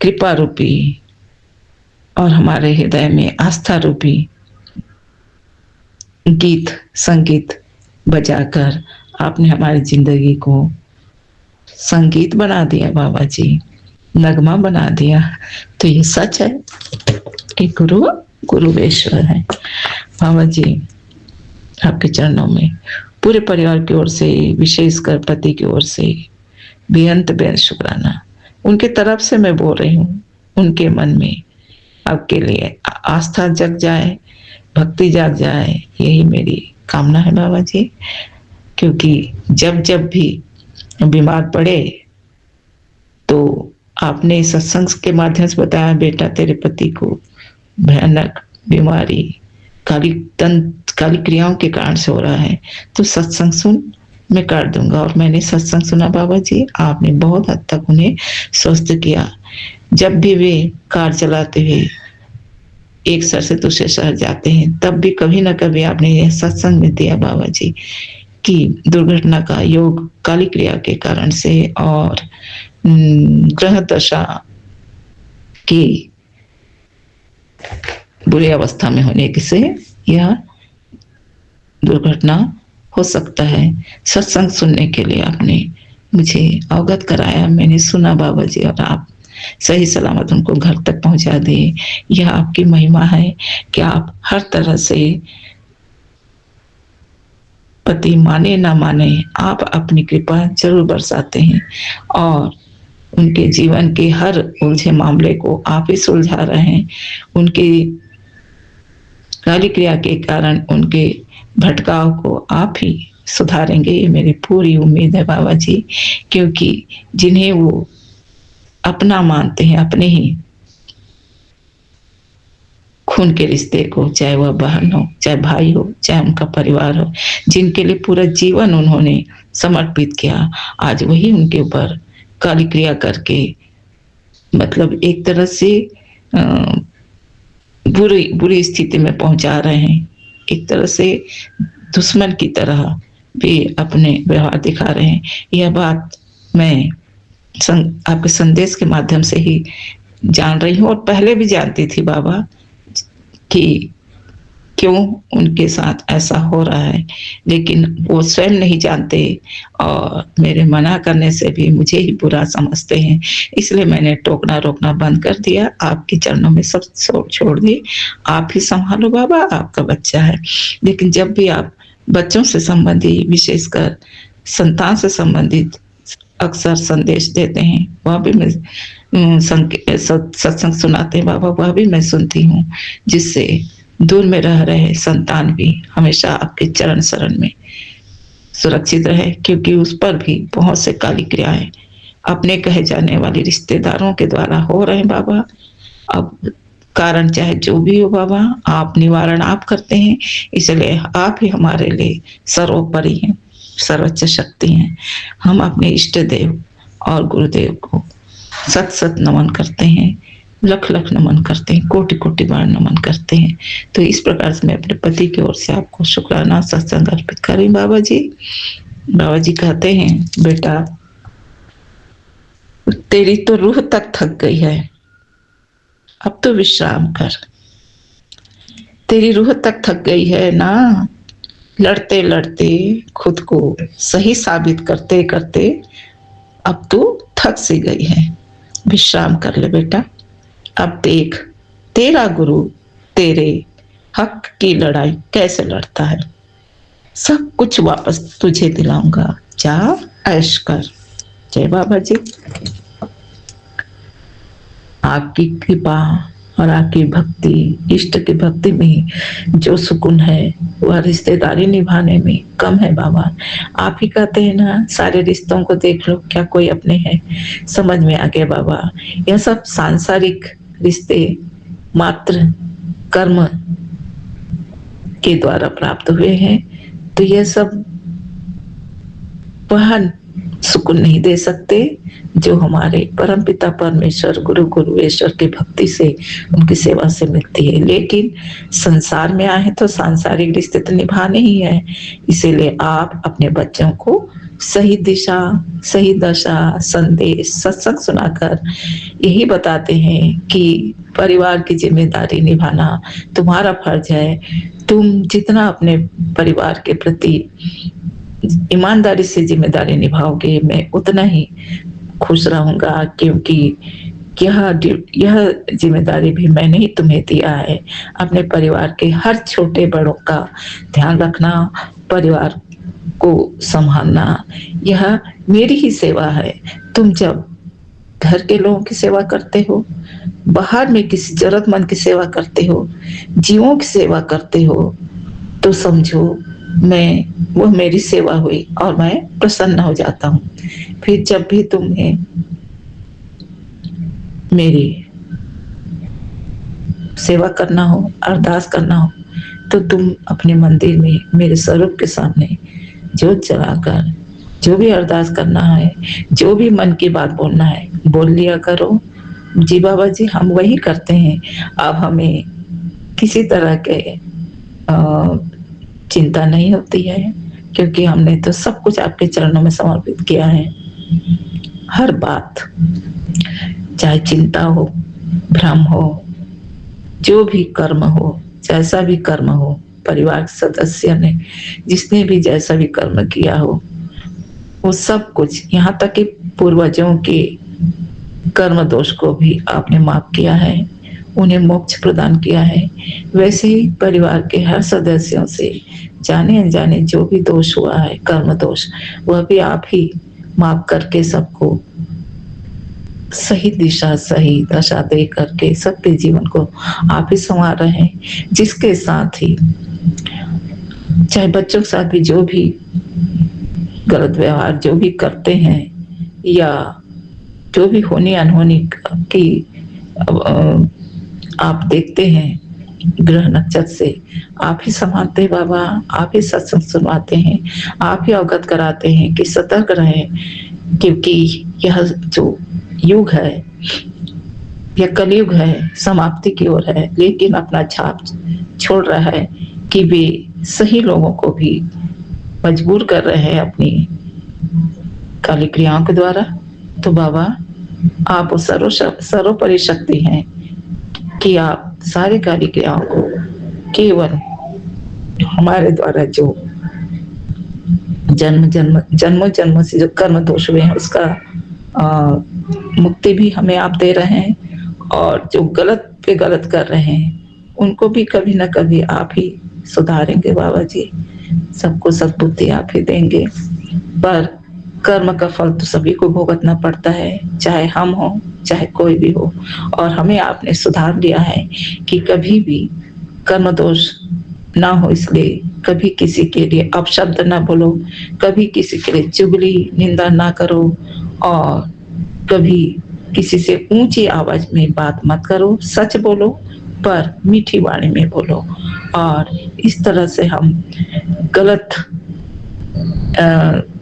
कृपा रूपी और हमारे हृदय में आस्था रूपी गीत संगीत बजाकर आपने हमारी जिंदगी को संगीत बना दिया बाबा जी, नगमा बना दिया। तो ये सच है कि गुरु गुरुवेश्वर है। बाबा जी आपके चरणों में पूरे परिवार की ओर से, विशेषकर पति की ओर से बेअंत बेअंत शुक्राना। उनके तरफ से मैं बोल रही हूँ, उनके मन में आपके लिए आस्था जग जाए, भक्ति जाग जाए, यही मेरी कामना है बाबा जी। क्योंकि जब जब भी बीमार पड़े तो आपने सत्संग के माध्यम से बताया, बेटा तेरे पति को भयानक बीमारी काली क्रियाओं के कारण से हो रहा है, तो सत्संग सुन, मैं कर दूंगा। और मैंने सत्संग सुना बाबा जी, आपने बहुत हद तक उन्हें स्वस्थ किया। जब भी वे कार चलाते हुए एक शहर से दूसरे शहर जाते हैं, तब भी कभी ना कभी आपने यह सत्संग में दिया बाबा जी कि दुर्घटना का योग काली क्रिया के कारण से और ग्रह दशा की बुरी अवस्था में होने से यह दुर्घटना हो सकता है। सत्संग सुनने के लिए आपने मुझे अवगत कराया, मैंने सुना बाबा जी, और आप सही सलामत उनको घर तक पहुंचा दिए। यह आपकी महिमा है कि आप हर तरह से पति माने ना माने, आप अपनी कृपा जरूर बरसाते हैं और उनके जीवन के हर उलझे मामले को आप ही सुलझा रहे हैं। उनकी काली क्रिया के कारण उनके भटकाव को आप ही सुधारेंगे, ये मेरी पूरी उम्मीद है बाबा जी। क्योंकि जिन्हें वो अपना मानते हैं, अपने ही खून के रिश्ते को, चाहे वह बहन हो, चाहे भाई हो, चाहे उनका परिवार हो, जिनके लिए पूरा जीवन उन्होंने समर्पित किया, आज वही उनके ऊपर काली क्रिया करके मतलब एक तरह से बुरी बुरी स्थिति में पहुंचा रहे हैं। एक तरह से दुश्मन की तरह भी अपने व्यवहार दिखा रहे हैं। यह बात मैं आपके संदेश के माध्यम से ही जान रही हूँ और पहले भी जानती थी बाबा कि क्यों उनके साथ ऐसा हो रहा है, लेकिन वो स्वयं नहीं जानते और मेरे मना करने से भी मुझे ही बुरा समझते हैं। इसलिए मैंने टोकना रोकना बंद कर दिया, आपके चरणों में सब छोड़ दी। आप ही संभालो बाबा, आपका बच्चा है। लेकिन जब भी आप बच्चों से संबंधित, विशेषकर संतान से संबंधित अक्सर संदेश देते हैं, वह भी मैं सत्संग सुनाते हैं बाबा, वह भी मैं सुनती हूँ, जिससे दूर में रह रहे संतान भी हमेशा आपके चरण शरण में सुरक्षित रहे। क्योंकि उस पर भी बहुत से काली क्रियाएं अपने कहे जाने वाले रिश्तेदारों के द्वारा हो रहे हैं बाबा। अब कारण चाहे जो भी हो बाबा, आप निवारण आप करते हैं, इसलिए आप ही हमारे लिए सर्वोपरि हैं, सर्वोच्च शक्ति हैं। हम अपने इष्ट देव और गुरुदेव को सत सत नमन करते हैं, लख लख नमन करते हैं, कोटि कोटि बार नमन करते हैं। तो इस प्रकार से मैं अपने पति की ओर से आपको शुक्राना सत्संग अर्पित कर रही हूँ बाबा जी। बाबा जी कहते हैं, बेटा तेरी तो रूह तक थक गई है, अब तो विश्राम कर। तेरी रूह तक थक गई है ना, लड़ते लड़ते खुद को सही साबित करते करते अब तो थक सी गई है, विश्राम कर ले बेटा। अब देख तेरा गुरु तेरे हक की लड़ाई कैसे लड़ता है, सब कुछ वापस तुझे दिलाऊंगा, जा ऐश कर। जय बाबा जी। आपकी कृपा और आपकी भक्ति, इष्ट की भक्ति में जो सुकून है वह रिश्तेदारी निभाने में कम है बाबा। आप ही कहते हैं ना, सारे रिश्तों को देख लो, क्या कोई अपने हैं। समझ में आ गया बाबा, यह सब सांसारिक रिश्ते मात्र कर्म के द्वारा प्राप्त हुए हैं, तो यह सब वह सुकून नहीं दे सकते जो हमारे परमपिता परमेश्वर गुरु गुरुवेश्वर की भक्ति से, उनकी सेवा से मिलती है। लेकिन संसार में आए तो सांसारिक रिश्ते तो निभाने ही है, इसीलिए आप अपने बच्चों को सही दिशा, सही दशा, संदेश, सत्संग सुनाकर यही बताते हैं कि परिवार की जिम्मेदारी निभाना तुम्हारा फर्ज है। तुम जितना अपने परिवार के प्रति ईमानदारी से जिम्मेदारी निभाओगे, मैं उतना ही खुश रहूंगा, क्योंकि यह जिम्मेदारी भी मैंने ही तुम्हें दिया है। अपने परिवार के हर छोटे बड़ों का ध्यान रखना, परिवार को संभालना, यह मेरी ही सेवा है। तुम जब घर के लोगों की सेवा करते हो, बाहर में किसी जरूरतमंद की सेवा करते हो, जीवों की सेवा करते हो, तो समझो वह मेरी सेवा हुई और मैं प्रसन्न हो जाता हूँ। फिर जब भी तुम्हें मेरी सेवा करना हो, अरदास करना हो, तो तुम अपने मंदिर में मेरे स्वरूप के सामने जोत जलाकर जो भी अरदास करना है, जो भी मन की बात बोलना है, बोल लिया करो। जी बाबा जी, हम वही करते हैं। अब हमें किसी तरह के चिंता नहीं होती है, क्योंकि हमने तो सब कुछ आपके चरणों में समर्पित किया है। हर बात, चाहे चिंता हो, भ्रम हो, जो भी कर्म हो, जैसा भी कर्म हो, परिवार के सदस्य ने जिसने भी जैसा भी कर्म किया हो, वो सब कुछ, यहाँ तक कि पूर्वजों के कर्म दोष को भी आपने माफ किया है। उन्हें मोक्ष प्रदान किया है, वैसे ही परिवार के हर सदस्यों से जाने अनजाने जो भी दोष हुआ है, कर्म दोष, वह भी आप ही माफ करके सबको सही दिशा सही दशा दे करके सबके जीवन को आप ही संवार रहे हैं। जिसके साथ ही चाहे बच्चों के साथ भी जो भी गलत व्यवहार जो भी करते हैं या जो भी होनी अनहोनी की आप देखते हैं ग्रह नक्षत्र से, आप ही संभालते हैं बाबा, आप ही सत्संग सुनवाते हैं, आप ही अवगत कराते हैं कि सतर्क रहें, क्योंकि यह जो युग है यह कलयुग है, समाप्ति की ओर है, लेकिन अपना छाप छोड़ रहा है कि वे सही लोगों को भी मजबूर कर रहे हैं अपनी काली क्रियाओं के द्वारा। तो बाबा आप सर्वोपरि शक्ति हैं कि आप सारी काली क्रियाओं को केवल हमारे द्वारा जो जन्मों जन्मों से जो कर्म दोष हुए हैं उसका मुक्ति भी हमें आप दे रहे हैं, और जो गलत पे गलत कर रहे हैं उनको भी कभी ना कभी आप ही सुधारेंगे बाबा जी, सबको सद्बुद्धि आप ही देंगे। पर कर्म का फल तो सभी को भुगतना पड़ता है, चाहे हम हो चाहे कोई भी हो, और हमें आपने सुधार दिया है कि कभी भी कर्म दोष ना हो, इसलिए कभी किसी के लिए अपशब्द ना बोलो, कभी किसी के लिए चुगली निंदा ना करो, और कभी किसी से ऊंची आवाज में बात मत करो, सच बोलो पर मीठी वाणी में बोलो। और इस तरह से हम गलत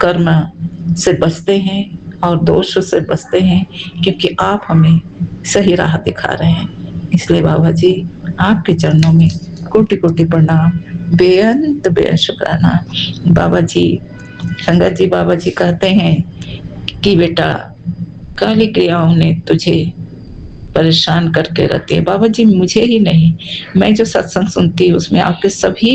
कर्म से बचते हैं और दोष से बचते हैं, क्योंकि आप हमें सही राह दिखा रहे हैं। इसलिए बाबा जी आपके चरणों में कोटि कोटि प्रणाम, बेअंत शुक्राना। बाबा जी संगत जी बाबा जी कहते हैं कि बेटा काली क्रियाओं ने तुझे परेशान करके रखती है। बाबा जी मुझे ही नहीं, मैं जो सत्संग सुनती हूँ उसमें आपके सभी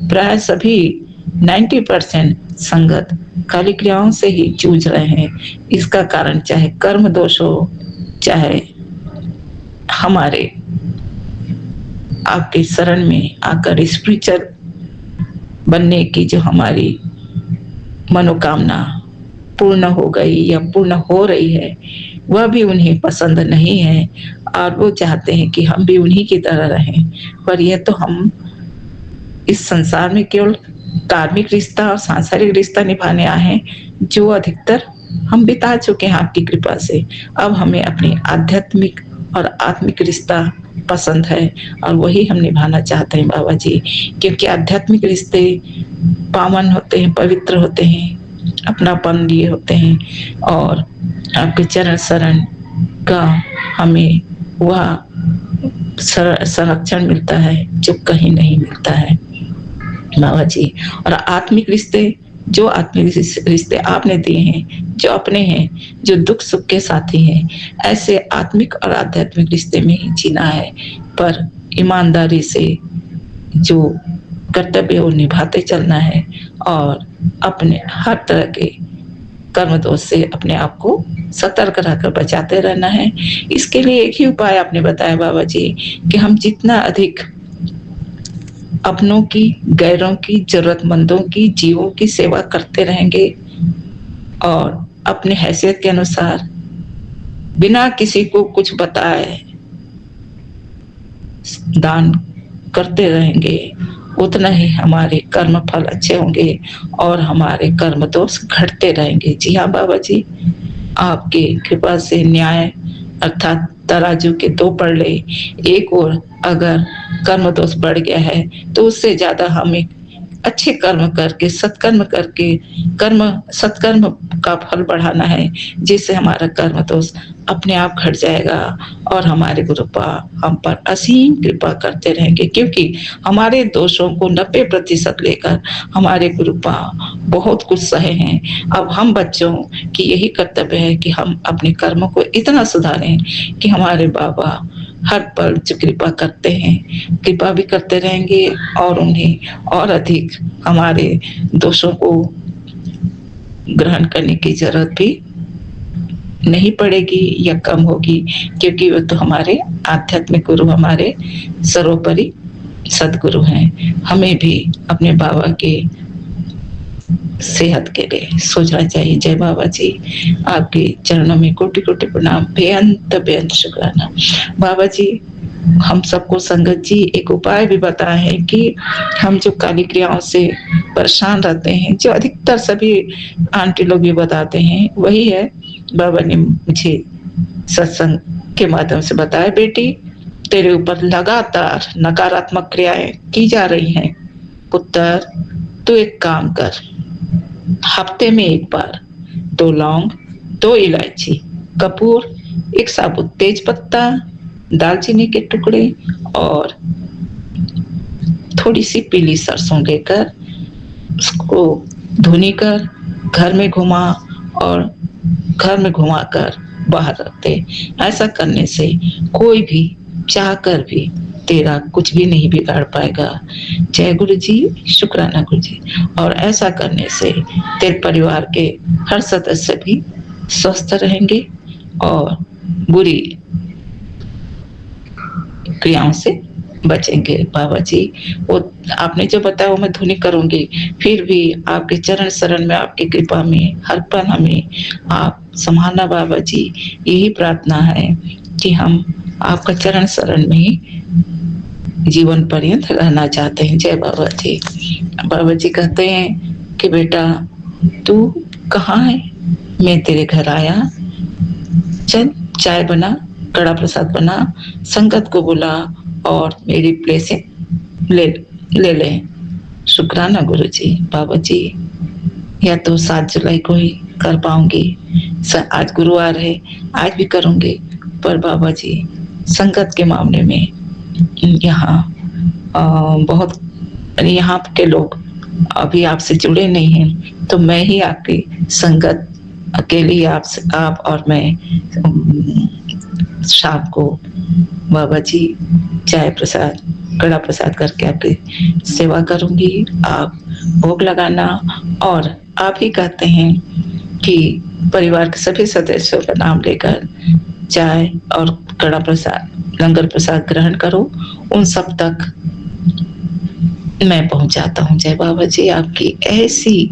प्राय सभी 90% संगत काली क्रियाओं से ही जूझ रहे हैं। इसका कारण चाहे कर्म दोष हो, चाहे हमारे आपके शरण में आकर स्पिरिचुअल बनने की जो हमारी मनोकामना पूर्ण हो गई या पूर्ण हो रही है, वह भी उन्हें पसंद नहीं है, और वो चाहते हैं कि हम भी उन्हीं की तरह रहें। पर यह तो हम इस संसार में केवल कार्मिक रिश्ता और सांसारिक रिश्ता निभाने आए हैं, जो अधिकतर हम बिता चुके हैं आपकी कृपा से। अब हमें अपनी आध्यात्मिक और आत्मिक रिश्ता पसंद है, और वही हम निभाना चाहते हैं बाबा जी, क्योंकि आध्यात्मिक रिश्ते पावन होते हैं, पवित्र होते हैं, अपनापन लिए होते हैं, और आपके चरण शरण का हमें वह संरक्षण मिलता है जो कहीं नहीं मिलता है बाबा जी। और आत्मिक रिश्ते, जो आत्मिक रिश्ते आपने दिए हैं, जो अपने हैं, जो दुख सुख के साथी हैं, ऐसे आत्मिक और आध्यात्मिक रिश्ते में ही जीना है। पर ईमानदारी से जो कर्तव्य वो निभाते चलना है, और अपने हर तरह के कर्म दोष से अपने आप को सतर्क रहकर बचाते रहना है। इसके लिए एक ही उपाय आपने बताया बाबा जी, कि हम जितना अधिक अपनों की, गैरों की, जरूरतमंदों की, जीवों की सेवा करते रहेंगे, और अपने हैसियत के अनुसार बिना किसी को कुछ बताए दान करते रहेंगे, उतना ही हमारे कर्म फल अच्छे होंगे और हमारे कर्म दोष घटते रहेंगे। जी हाँ बाबा जी, आपके कृपा से न्याय अर्थात तराजू के दो पड़े, एक ओर अगर कर्म दोष बढ़ गया है तो उससे ज्यादा हमें अच्छे कर्म करके, सत्कर्म करके, सत्कर्म का फल बढ़ाना है, जिससे हमारा कर्म दोष अपने आप घट जाएगा, और हमारे गुरुपा हम पर असीम कृपा करते रहेंगे, क्योंकि हमारे दोषों को 90% लेकर हमारे गुरुपा बहुत कुछ सहे हैं। अब हम बच्चों की यही कर्तव्य है कि हम अपने कर्मों को इतना सुधारें कि हमारे बाबा हर पल जो कृपा करते हैं, कृपा भी करते रहेंगे, और उन्हें और अधिक हमारे दोषों को ग्रहण करने की जरूरत भी नहीं पड़ेगी या कम होगी, क्योंकि वो तो हमारे आध्यात्मिक गुरु, हमारे सर्वोपरि सदगुरु हैं। हमें भी अपने बाबा के सेहत के लिए सोचना चाहिए। जय बाबा जी, आपके चरणों में कोटि कोटि प्रणाम, बेअंत बेअंत शुक्राना। बाबा जी, हम सबको संगत जी एक उपाय भी बताए हैं कि हम जो काली क्रियाओं से परेशान रहते हैं, जो अधिकतर सभी आंटी लोग भी बताते हैं, वही है बाबा ने मुझे सत्संग के माध्यम से बताया। बेटी, तेरे ऊपर लगातार नकारात्मक क्रियाएं की जा रही हैं। पुत्र, तू एक काम कर, हफ्ते में एक बार 2 लौंग, 2 इलायची, कपूर, एक साबुत तेज पत्ता, दालचीनी के टुकड़े और थोड़ी सी पीली सरसों लेकर उसको धुनी कर घर में घुमा और घर में घुमाकर बाहर रखते। ऐसा करने से कोई भी चाहकर भी तेरा कुछ भी नहीं बिगाड़ पाएगा। जय गुरु जी, शुक्राना गुरु जी। और ऐसा करने से तेरे परिवार के हर सदस्य भी स्वस्थ रहेंगे और बुरी क्रियाओं से बचेंगे। बाबा जी, वो आपने जो बताया वो मैं धुनी करूंगी। फिर भी आपके चरण शरण में, आपकी कृपा में हर पल हमें आप संभालना बाबा जी। यही प्रार्थना है कि हम आपका चरण शरण में ही जीवन पर्यंत रहना चाहते हैं। जय बाबा जी। बाबा जी कहते हैं कि बेटा, तू कहाँ है? मैं तेरे घर आया, चल चाय बना, कड़ा प्रसाद बना, संगत को बुला और मेरी प्लेसें ले ले। शुक्राना गुरु जी। बाबा जी, या तो 7 जुलाई को ही कर पाऊंगी, आज गुरुवार है, आज भी करूंगी, पर बाबा जी संगत के मामले में यहाँ बहुत, यहाँ के लोग अभी आपसे जुड़े नहीं हैं, तो मैं ही आपकी संगत अकेले ही आप और मैं शाम को बाबा जी चाय प्रसाद, कड़ा प्रसाद करके आपकी सेवा करूंगी। आप भोग लगाना। और आप ही कहते हैं कि परिवार के सभी सदस्यों का नाम लेकर चाय और कड़ा प्रसाद, लंगर प्रसाद ग्रहण करो। उन सब तक मैं पहुंचाता हूँ। जय बाबा जी, आपकी ऐसी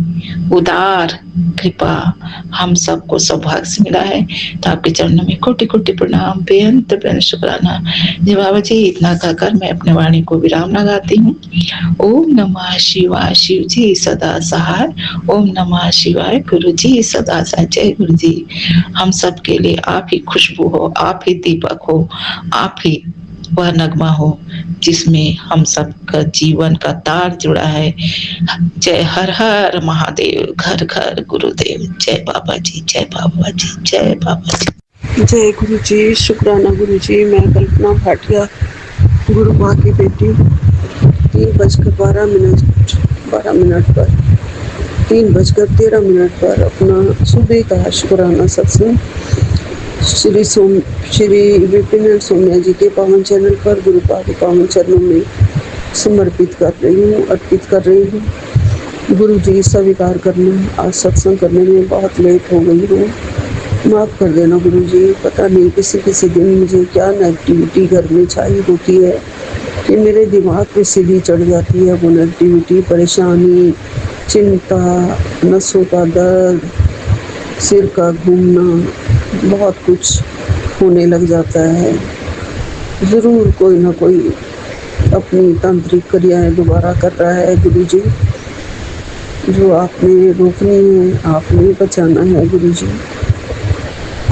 उदार कृपा हम सबको सौभाग्य से मिला है, तो आपके चरणों में कोटि कोटि प्रणाम, बेअंत बेअंत शुक्राना। जय बाबा जी, इतना कहकर मैं अपने वाणी को विराम लगाती हूँ। ओम नमः शिवाय, शिव जी सदा सहाय। ओम नमः शिवाय, गुरु जी सदा सहाय। जय गुरु जी। हम सब के लिए आप ही खुशबू हो, आप ही दीपक हो, आप ही वह नगमा हो जिसमें हम सबका जीवन का तार जुड़ा है। जय हर हर महादेव, घर घर गुरुदेव। जय बाबा जी, जय बाबा जी, जय बाबा जी।
जय गुरु जी, शुक्राना गुरु जी। मैं कल्पना भाटिया, गुरुबा की बेटी, 3:12 पर 3:13 पर अपना सुबह का शुक्राना सत्संग श्री विपिन सोनिया जी के पावन चैनल पर गुरुपा के पावन चरणों में समर्पित कर रही हूँ, अर्पित कर रही हूँ। गुरु जी स्वीकार करना, आज सत्संग करने में बहुत लेट हो गई हूँ, माफ़ कर देना गुरु जी। पता नहीं किसी दिन मुझे क्या नेगेटिविटी घर में छाई होती है कि मेरे दिमाग पे सीढ़ी चढ़ जाती है। वो नेगेटिविटी, परेशानी, चिंता, नसों का दर्द, सिर का घूमना, बहुत कुछ होने लग जाता है। ज़रूर कोई ना कोई अपनी तांत्रिक क्रियाएं दोबारा कर रहा है गुरु जी, जो आपने रोकनी है, आपने बचाना है गुरु जी।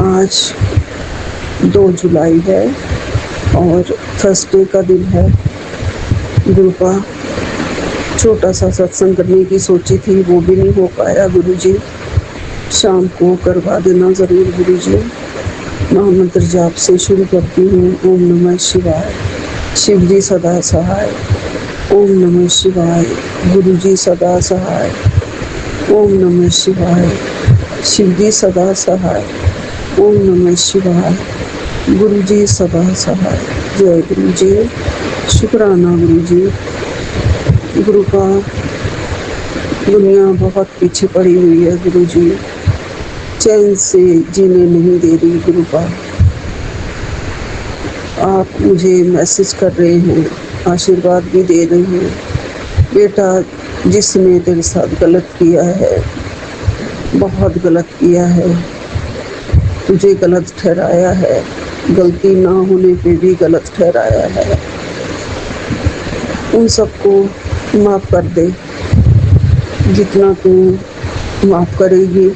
आज 2 जुलाई है और थर्सडे का दिन है। गुरुपा छोटा सा सत्संग करने की सोची थी, वो भी नहीं हो पाया गुरु जी। शाम को करवा देना ज़रूर गुरु जी। महामंत्र जाप से शुरू करती हूँ। ओम नमः शिवाय, शिव जी सदा सहाय। ओम नमः शिवाय, गुरु जी सदा सहाय। ओम नमः शिवाय, शिव जी सदा सहाय। ओम नमः शिवाय, गुरु जी सदा सहाय। जय गुरु जी, शुक्राना गुरु जी। गुरु का दुनिया बहुत पीछे पड़ी हुई है गुरु जी। चैन से जीने नहीं दे रही गुरुपा। आप मुझे मैसेज कर रहे हैं, आशीर्वाद भी दे रहे हैं। बेटा, जिसने तेरे साथ गलत किया है, बहुत गलत किया है, तुझे गलत ठहराया है, गलती ना होने पे भी गलत ठहराया है, उन सबको माफ़ कर दे। जितना तू माफ़ करेगी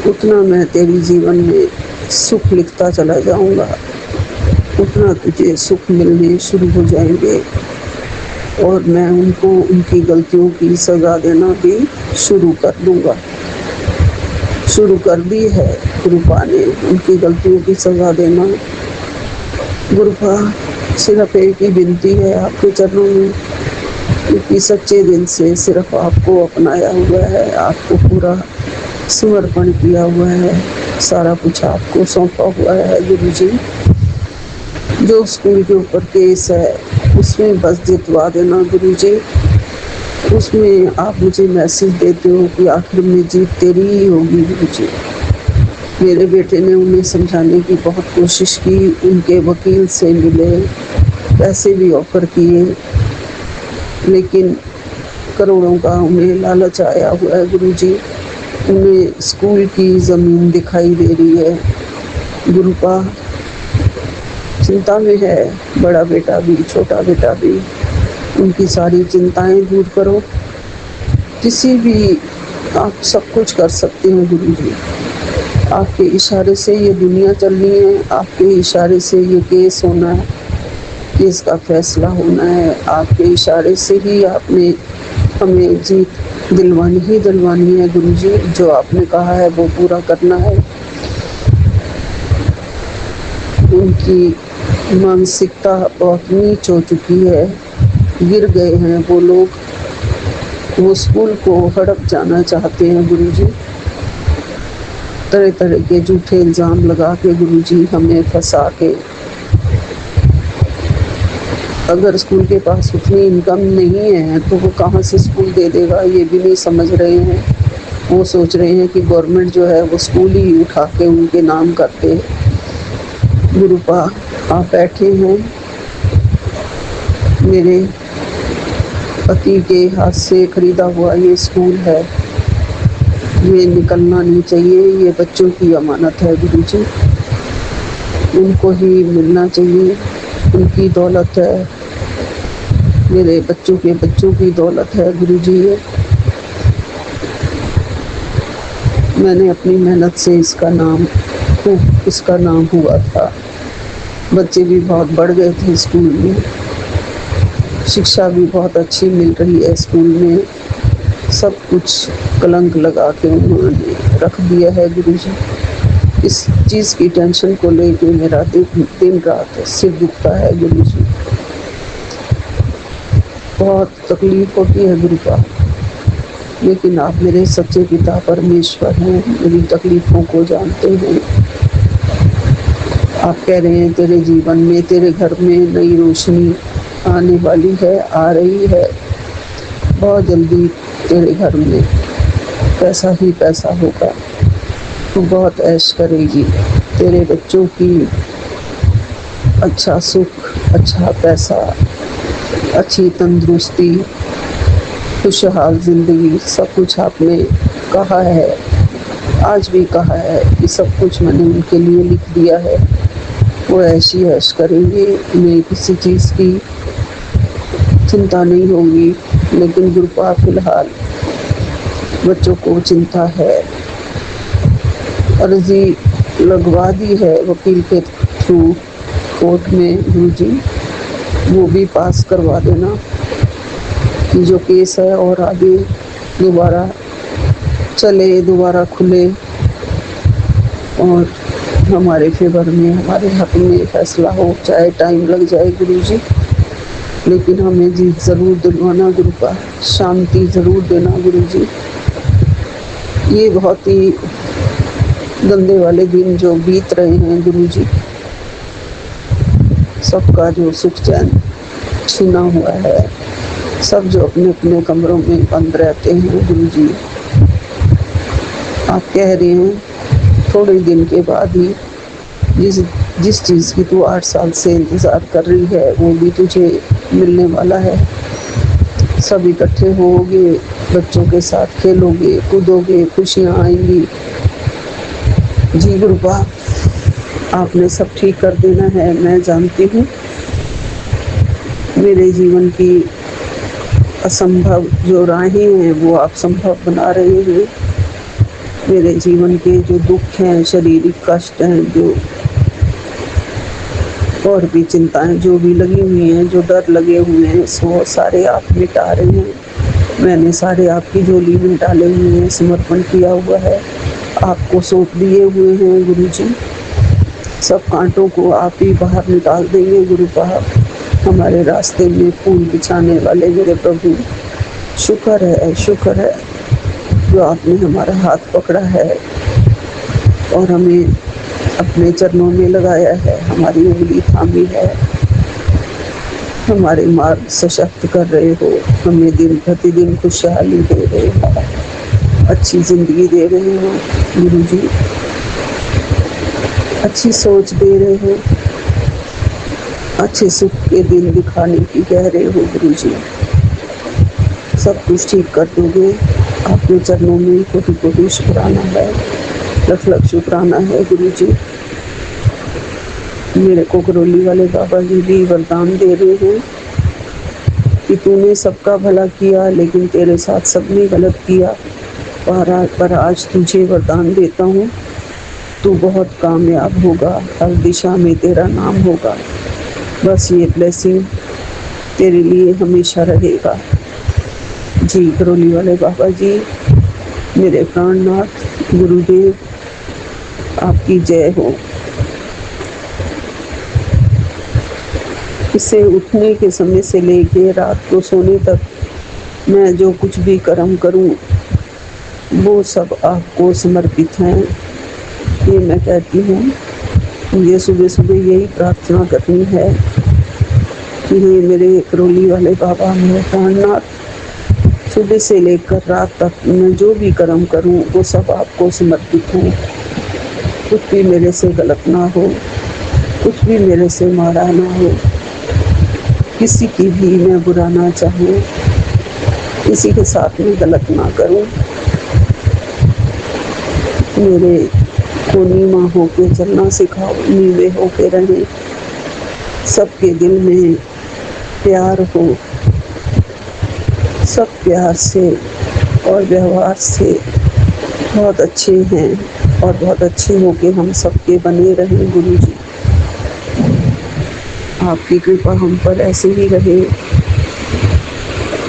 उतना मैं तेरे जीवन में सुख लिखता चला जाऊंगा, उतना तुझे सुख मिलने शुरू हो जाएंगे और मैं उनको उनकी गलतियों की सज़ा देना भी शुरू कर दूंगा। शुरू कर दी है गुरुपा ने उनकी गलतियों की सज़ा देना। गुरुपा, सिर्फ एक ही विनती है आपके चरणों में, क्योंकि सच्चे दिल से सिर्फ आपको अपनाया हुआ है, आपको पूरा समर्पण किया हुआ है, सारा कुछ आपको सौंपा हुआ है गुरुजी। जो स्कूल के ऊपर केस है उसमें बस जितवा देना गुरुजी। उसमें आप मुझे मैसेज देते हो कि आखिर में जीत तेरी ही होगी गुरुजी। मेरे बेटे ने उन्हें समझाने की बहुत कोशिश की, उनके वकील से मिले, पैसे भी ऑफर किए, लेकिन करोड़ों का उन्हें लालच आया हुआ है गुरुजी। उन्हें स्कूल की ज़मीन दिखाई दे रही है गुरुपा। चिंता में है बड़ा बेटा भी, छोटा बेटा भी। उनकी सारी चिंताएं दूर करो। किसी भी आप सब कुछ कर सकते हैं गुरुजी। आपके इशारे से ये दुनिया चलनी है, आपके इशारे से ये केस होना है, केस का फैसला होना है। आपके इशारे से ही आपने हमें जीत दिलवानी है गुरुजी। जो आपने कहा है वो पूरा करना है। उनकी मानसिकता बहुत नीच हो चुकी है, गिर गए हैं वो लोग, वो स्कूल को हड़प जाना चाहते हैं गुरुजी। तरह तरह के झूठे इल्ज़ाम लगा के गुरुजी हमें फंसा के, अगर स्कूल के पास उतनी इनकम नहीं है तो वो कहाँ से स्कूल दे देगा, ये भी नहीं समझ रहे हैं। वो सोच रहे हैं कि गवर्नमेंट जो है वो स्कूल ही उठा के उनके नाम करते। गुरुपा, आप बैठे हैं, मेरे पति के हाथ से खरीदा हुआ ये स्कूल है, ये निकलना नहीं चाहिए। ये बच्चों की अमानत है गुरुजी, उनको ही मिलना चाहिए। उनकी दौलत है, मेरे बच्चों के बच्चों की दौलत है गुरुजी। ये मैंने अपनी मेहनत से इसका नाम हुआ था। बच्चे भी बहुत बढ़ गए थे स्कूल में, शिक्षा भी बहुत अच्छी मिल रही है स्कूल में। सब कुछ कलंक लगा के उन्होंने रख दिया है गुरुजी। इस चीज़ की टेंशन को लेके मेरा दिन रात सिर दुखता है गुरुजी। बहुत तकलीफ होती है गुरुपा, लेकिन आप मेरे सच्चे पिता परमेश्वर हैं, मेरी तकलीफ़ों को जानते हैं। आप कह रहे हैं तेरे जीवन में, तेरे घर में नई रोशनी आने वाली है, आ रही है। बहुत जल्दी तेरे घर में पैसा ही पैसा होगा, तू बहुत ऐश करेगी। तेरे बच्चों की अच्छा सुख, अच्छा पैसा, अच्छी तंदुरुस्ती, खुशहाल ज़िंदगी, सब कुछ आपने कहा है, आज भी कहा है कि सब कुछ मैंने उनके लिए लिख दिया है। वो ऐशी ऐश करेंगे, उन्हें किसी चीज़ की चिंता नहीं होगी। लेकिन गुरुपा, फिलहाल बच्चों को चिंता है। अर्जी लगवा दी है वकील के थ्रू कोर्ट में गुरुजी, वो भी पास करवा देना कि जो केस है और आगे दोबारा चले, दोबारा खुले और हमारे फेवर में, हमारे हक में फैसला हो। चाहे टाइम लग जाए गुरुजी, लेकिन हमें जीत ज़रूर दिलवाना गुरुपा, शांति ज़रूर देना गुरुजी। ये बहुत ही गंदे वाले दिन जो बीत रहे हैं गुरुजी, सबका जो सुख चैन छीना हुआ है, सब जो अपने अपने कमरों में बंद रहते हैं गुरुजी। आप कह रहे हैं थोड़े दिन के बाद ही जिस जिस चीज़ की तू 8 साल से इंतज़ार कर रही है वो भी तुझे मिलने वाला है। सब इकट्ठे होगे, बच्चों के साथ खेलोगे, कूदोगे, खुशियाँ आएंगी। जी गुरुपा, आपने सब ठीक कर देना है। मैं जानती हूँ मेरे जीवन की असंभव जो राहें हैं वो आप संभव बना रहे हैं। मेरे जीवन के जो दुख हैं, शारीरिक कष्ट हैं, जो और भी चिंताएं जो भी लगी हुई हैं, जो डर लगे हुए हैं, वो सारे आप मिटा रहे हैं। मैंने सारे आपकी झोली में डाले हुए हैं, समर्पण किया हुआ है, आपको सौंप दिए हुए हैं गुरुजी। सब कांटों को आप ही बाहर निकाल देंगे गुरुपा। हमारे रास्ते में फूल बिछाने वाले मेरे प्रभु, शुक्र है जो आपने हमारा हाथ पकड़ा है और हमें अपने चरणों में लगाया है, हमारी उंगली थामी है, हमारे मार्ग सशक्त कर रहे हो, हमें दिन प्रतिदिन खुशहाली दे रहे हो, अच्छी जिंदगी दे रहे हो गुरुजी, अच्छी सोच दे रहे हो, अच्छे सुख के दिन दिखाने की कह रहे हो गुरुजी। सब कुछ ठीक कर दोगे। आपके चरणों में कोटि कोटि शुक्राना है, लख लख शुक्राना है गुरुजी। मेरे को करौली वाले बाबा जी भी वरदान दे रहे हैं कि तूने सबका भला किया लेकिन तेरे साथ सबने गलत किया, पर आज तुझे वरदान देता हूँ, तू बहुत कामयाब होगा, हर दिशा में तेरा नाम होगा। बस ये ब्लेसिंग तेरे लिए हमेशा रहेगा। जी करौली वाले बाबा जी, मेरे प्राणनाथ गुरुदेव, आपकी जय हो। इससे उठने के समय से लेके रात को सोने तक मैं जो कुछ भी कर्म करूं वो सब आपको समर्पित हैं। ये मैं कहती हूँ, मुझे सुबह सुबह यही प्रार्थना करनी है कि हे मेरे करौली वाले बाबा, मेरे प्राणनाथ, सुबह से लेकर रात तक मैं जो भी कर्म करूं वो सब आपको समर्पित हूँ। कुछ भी मेरे से गलत ना हो, कुछ भी मेरे से माड़ा ना हो, किसी की भी मैं बुरा ना चाहूँ, किसी के साथ में गलत ना करूँ। मेरे को नीवा होके चलना सिखाओ, नीवे होके रहें, सबके दिल में प्यार हो, सब प्यार से और व्यवहार से बहुत अच्छे हैं और बहुत अच्छे होके हम सबके बने रहें गुरुजी। आपकी कृपा हम पर ऐसे ही रहे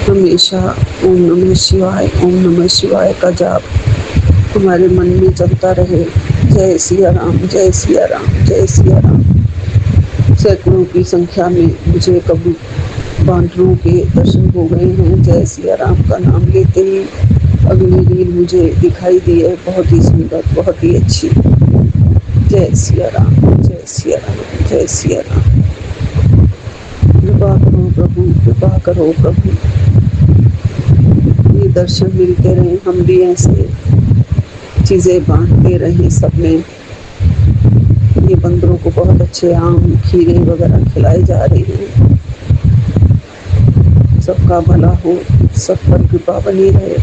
हमेशा। ओम नमः शिवाय, ओम नमः शिवाय का जाप हमारे मन में चलता रहे। जय सिया राम, जय सिया राम, जय सिया राम। सैकड़ों की संख्या में मुझे कभी बांटरों के दर्शन हो गए हैं। जय सिया राम का नाम लेते ही अगली रील मुझे दिखाई दी है, बहुत ही सुंदर, बहुत ही अच्छी। जय सिया राम, जय सिया राम, जय सिया राम। कृपा करो प्रभु, कृपा करो प्रभु, ये दर्शन मिलते रहे, हम भी ऐसे चीज़ें बांटते रहे सब में। ये बंदरों को बहुत अच्छे आम, खीरे वगैरह खिलाए जा रहे हैं। सबका भला हो, सब पर कृपा बनी रहे,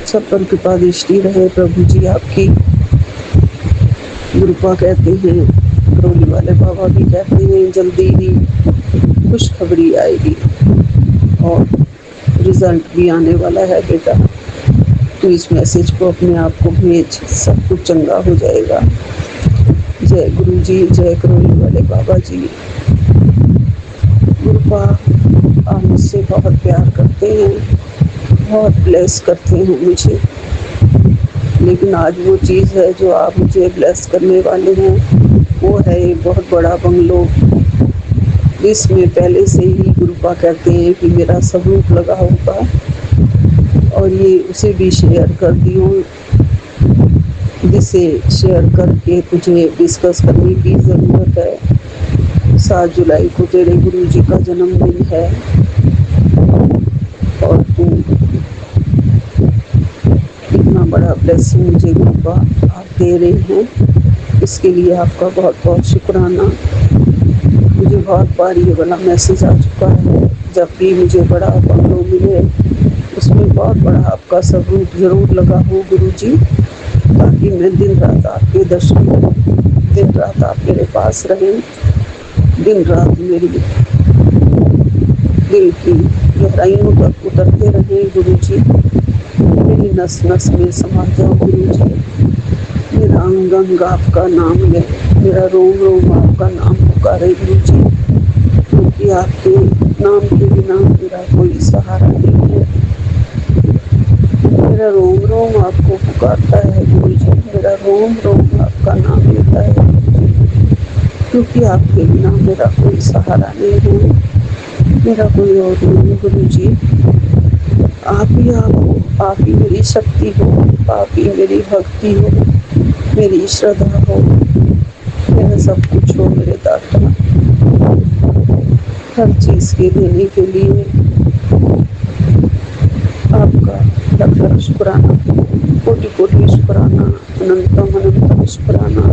सब पर कृपा दृष्टि रहे प्रभु जी आपकी। गुरुपा कहते हैं, करौली वाले बाबा भी कहते हैं, जल्दी ही खुशखबरी आएगी और रिजल्ट भी आने वाला है बेटा। तो इस मैसेज को अपने आप को भेज, सब कुछ चंगा हो जाएगा। जय गुरु जी, जय करौली वाले बाबा जी। गुरुपा आप मुझसे बहुत प्यार करते हैं, बहुत ब्लेस करते हैं मुझे, लेकिन आज वो चीज़ है जो आप मुझे ब्लेस करने वाले हैं, वो है एक बहुत बड़ा बंगलो, जिसमें पहले से ही गुरुपा कहते हैं कि मेरा स्वरूप लगा होगा। और ये उसे भी शेयर कर दियो, जिसे शेयर करके तुझे डिस्कस करने की ज़रूरत है। 7 जुलाई को तेरे गुरु जी का जन्मदिन है और तू इतना बड़ा ब्लेसिंग मुझे गुरुपा आप दे रहे हैं, इसके लिए आपका बहुत बहुत शुक्राना। मुझे बहुत बार ये वाला मैसेज आ चुका है, जब भी मुझे बड़ा बंगलो मिले उसमें बहुत बड़ा आपका स्वरूप जरूर लगा हो गुरुजी, ताकि मैं दिन रात आपके दर्शन करूं, दिन रात आप मेरे पास रहें, दिन रात मेरी दिल की गहराइयों तक उतरते रहे गुरुजी, मेरी नस नस में समा जाओ गुरुजी, मेरा अंग अंग आपका नाम ले, मेरा रोम रोम आपका नाम पुकारे गुरुजी, क्योंकि आपके नाम के बिना मेरा कोई सहारा नहीं है। मेरा रोम रोम आपको पुकारता है गुरुजी, मेरा रोम रोम आपका नाम लेता है गुरुजी, क्योंकि आपके बिना मेरा कोई सहारा नहीं है, मेरा कोई और नहीं गुरुजी। आप ही आप हो, आप ही मेरी शक्ति हो, आप ही मेरी भक्ति हो, मेरी श्रद्धा हो, मेरा सब कुछ हो मेरे दाता। हर चीज़ के देने के लिए आपका लख लख शुक्राना, कोटि कोटि शुक्राना, अनंतम अनंतम शुक्राना।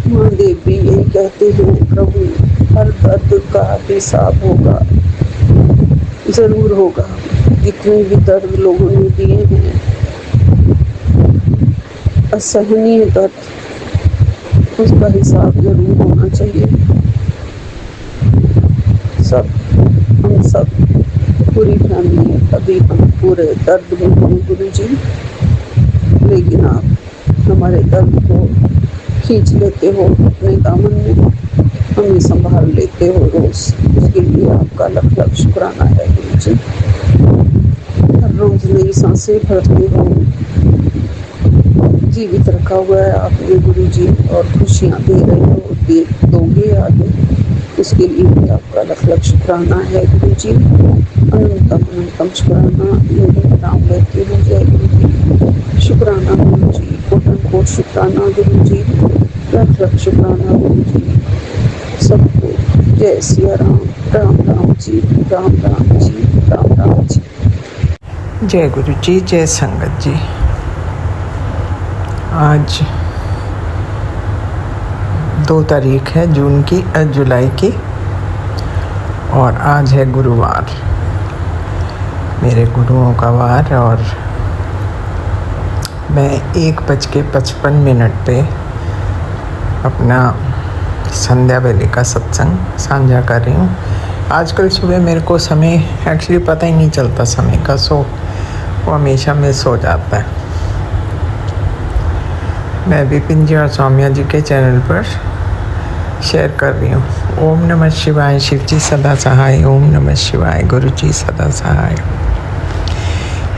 महादेव भी यही कहते हैं, प्रभु हर दर्द का हिसाब होगा, जरूर होगा। जितने भी दर्द लोगों ने दिए हैं, असहनीय दर्द, उसका हिसाब जरूर होना चाहिए। हम सब पूरी फैमिली अभी हम पूरे दर्द में हैं गुरुजी, लेकिन आप हमारे दर्द को खींच लेते हो अपने दामन में, हमें संभाल लेते हो रोज, उसके लिए आपका लख लख शुक्राना है गुरुजी। हर रोज नई सांसें भरते हो, जीवित रखा हुआ है आपने गुरुजी, और खुशियाँ दे रहे हो, दे दोगे आगे, उसके लिए भी आपका लख लख शुक्राना है गुरुजी। अनंतम अनंतम शुक्राना, ये नाम लेते हो जय गुरुजी। शुक्राना गुरुजी, कोटन कोट शुक्राना गुरुजी, लख लख शुक्राना गुरुजी। सबको जय सिया राम, राम राम जी, राम राम जी, राम राम जी।
जय गुरु जी, जय संगत जी। आज 2 तारीख है जुलाई की, और आज है गुरुवार, मेरे गुरुओं का वार, और मैं 1:55 पे अपना संध्या वेले का सत्संग साझा कर रही हूँ। आजकल सुबह मेरे को समय एक्चुअली पता ही नहीं चलता समय का, वो हमेशा मिस हो जाता है। मैं विपिन जी और सौम्या जी के चैनल पर शेयर कर रही हूँ। ओम नमः शिवाय, शिव जी सदा सहाय, ओम नमः शिवाय, गुरु जी सदा सहाय।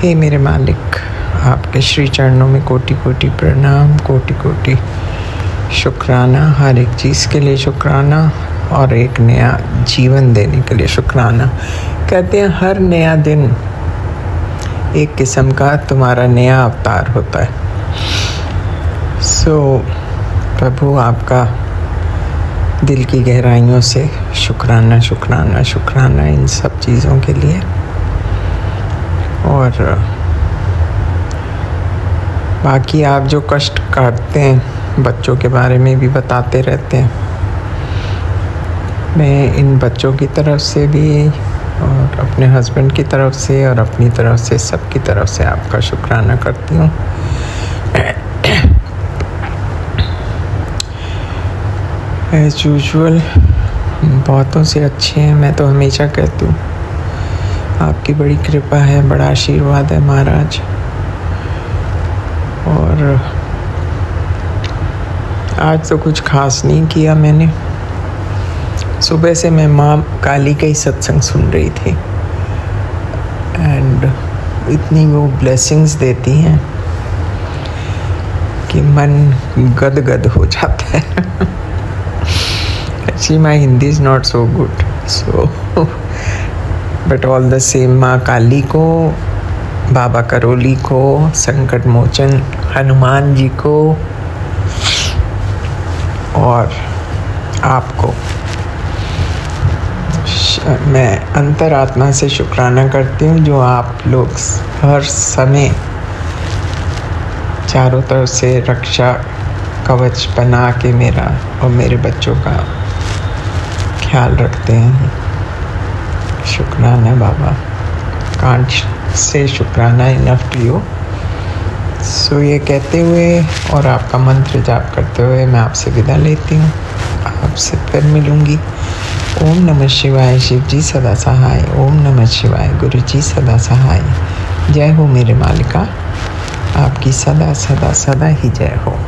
हे मेरे मालिक, आपके श्री चरणों में कोटि कोटि प्रणाम, कोटि कोटि शुक्राना, हर एक चीज़ के लिए शुक्राना, और एक नया जीवन देने के लिए शुक्राना। कहते हैं हर नया दिन एक किस्म का तुम्हारा नया अवतार होता है। प्रभु आपका दिल की गहराइयों से शुक्राना शुक्राना शुक्राना इन सब चीज़ों के लिए। और बाकी आप जो कष्ट काटते हैं, बच्चों के बारे में भी बताते रहते हैं। मैं इन बच्चों की तरफ से भी, और अपने हस्बैंड की तरफ से, और अपनी तरफ से, सबकी तरफ से आपका शुक्राना करती हूँ। एज यूजुअल बहुतों से अच्छे हैं, मैं तो हमेशा कहती हूँ। आपकी बड़ी कृपा है, बड़ा आशीर्वाद है महाराज। और आज तो कुछ खास नहीं किया मैंने। सुबह से मैं माँ काली का ही सत्संग सुन रही थी, एंड इतनी वो ब्लेसिंग्स देती हैं कि मन गदगद हो जाता है। Actually, my Hindi is not so good, but all the same, माँ काली को, बाबा करोली को, संकट मोचन हनुमान जी को, और आपको मैं अंतरात्मा से शुक्राना करती हूँ, जो आप लोग हर समय चारों तरफ से रक्षा कवच बना के मेरा और मेरे बच्चों का ख्याल रखते हैं। शुक्राना बाबा, कांट से शुक्राना इनफ टू यू। सो ये कहते हुए और आपका मंत्र जाप करते हुए मैं आपसे विदा लेती हूँ। आपसे फिर मिलूँगी। ओम नमः शिवाय, शिव जी सदा सहाय। ओम नमः शिवाय, गुरु जी सदा सहाय। जय हो मेरे मालिका, आपकी सदा सदा सदा ही जय हो।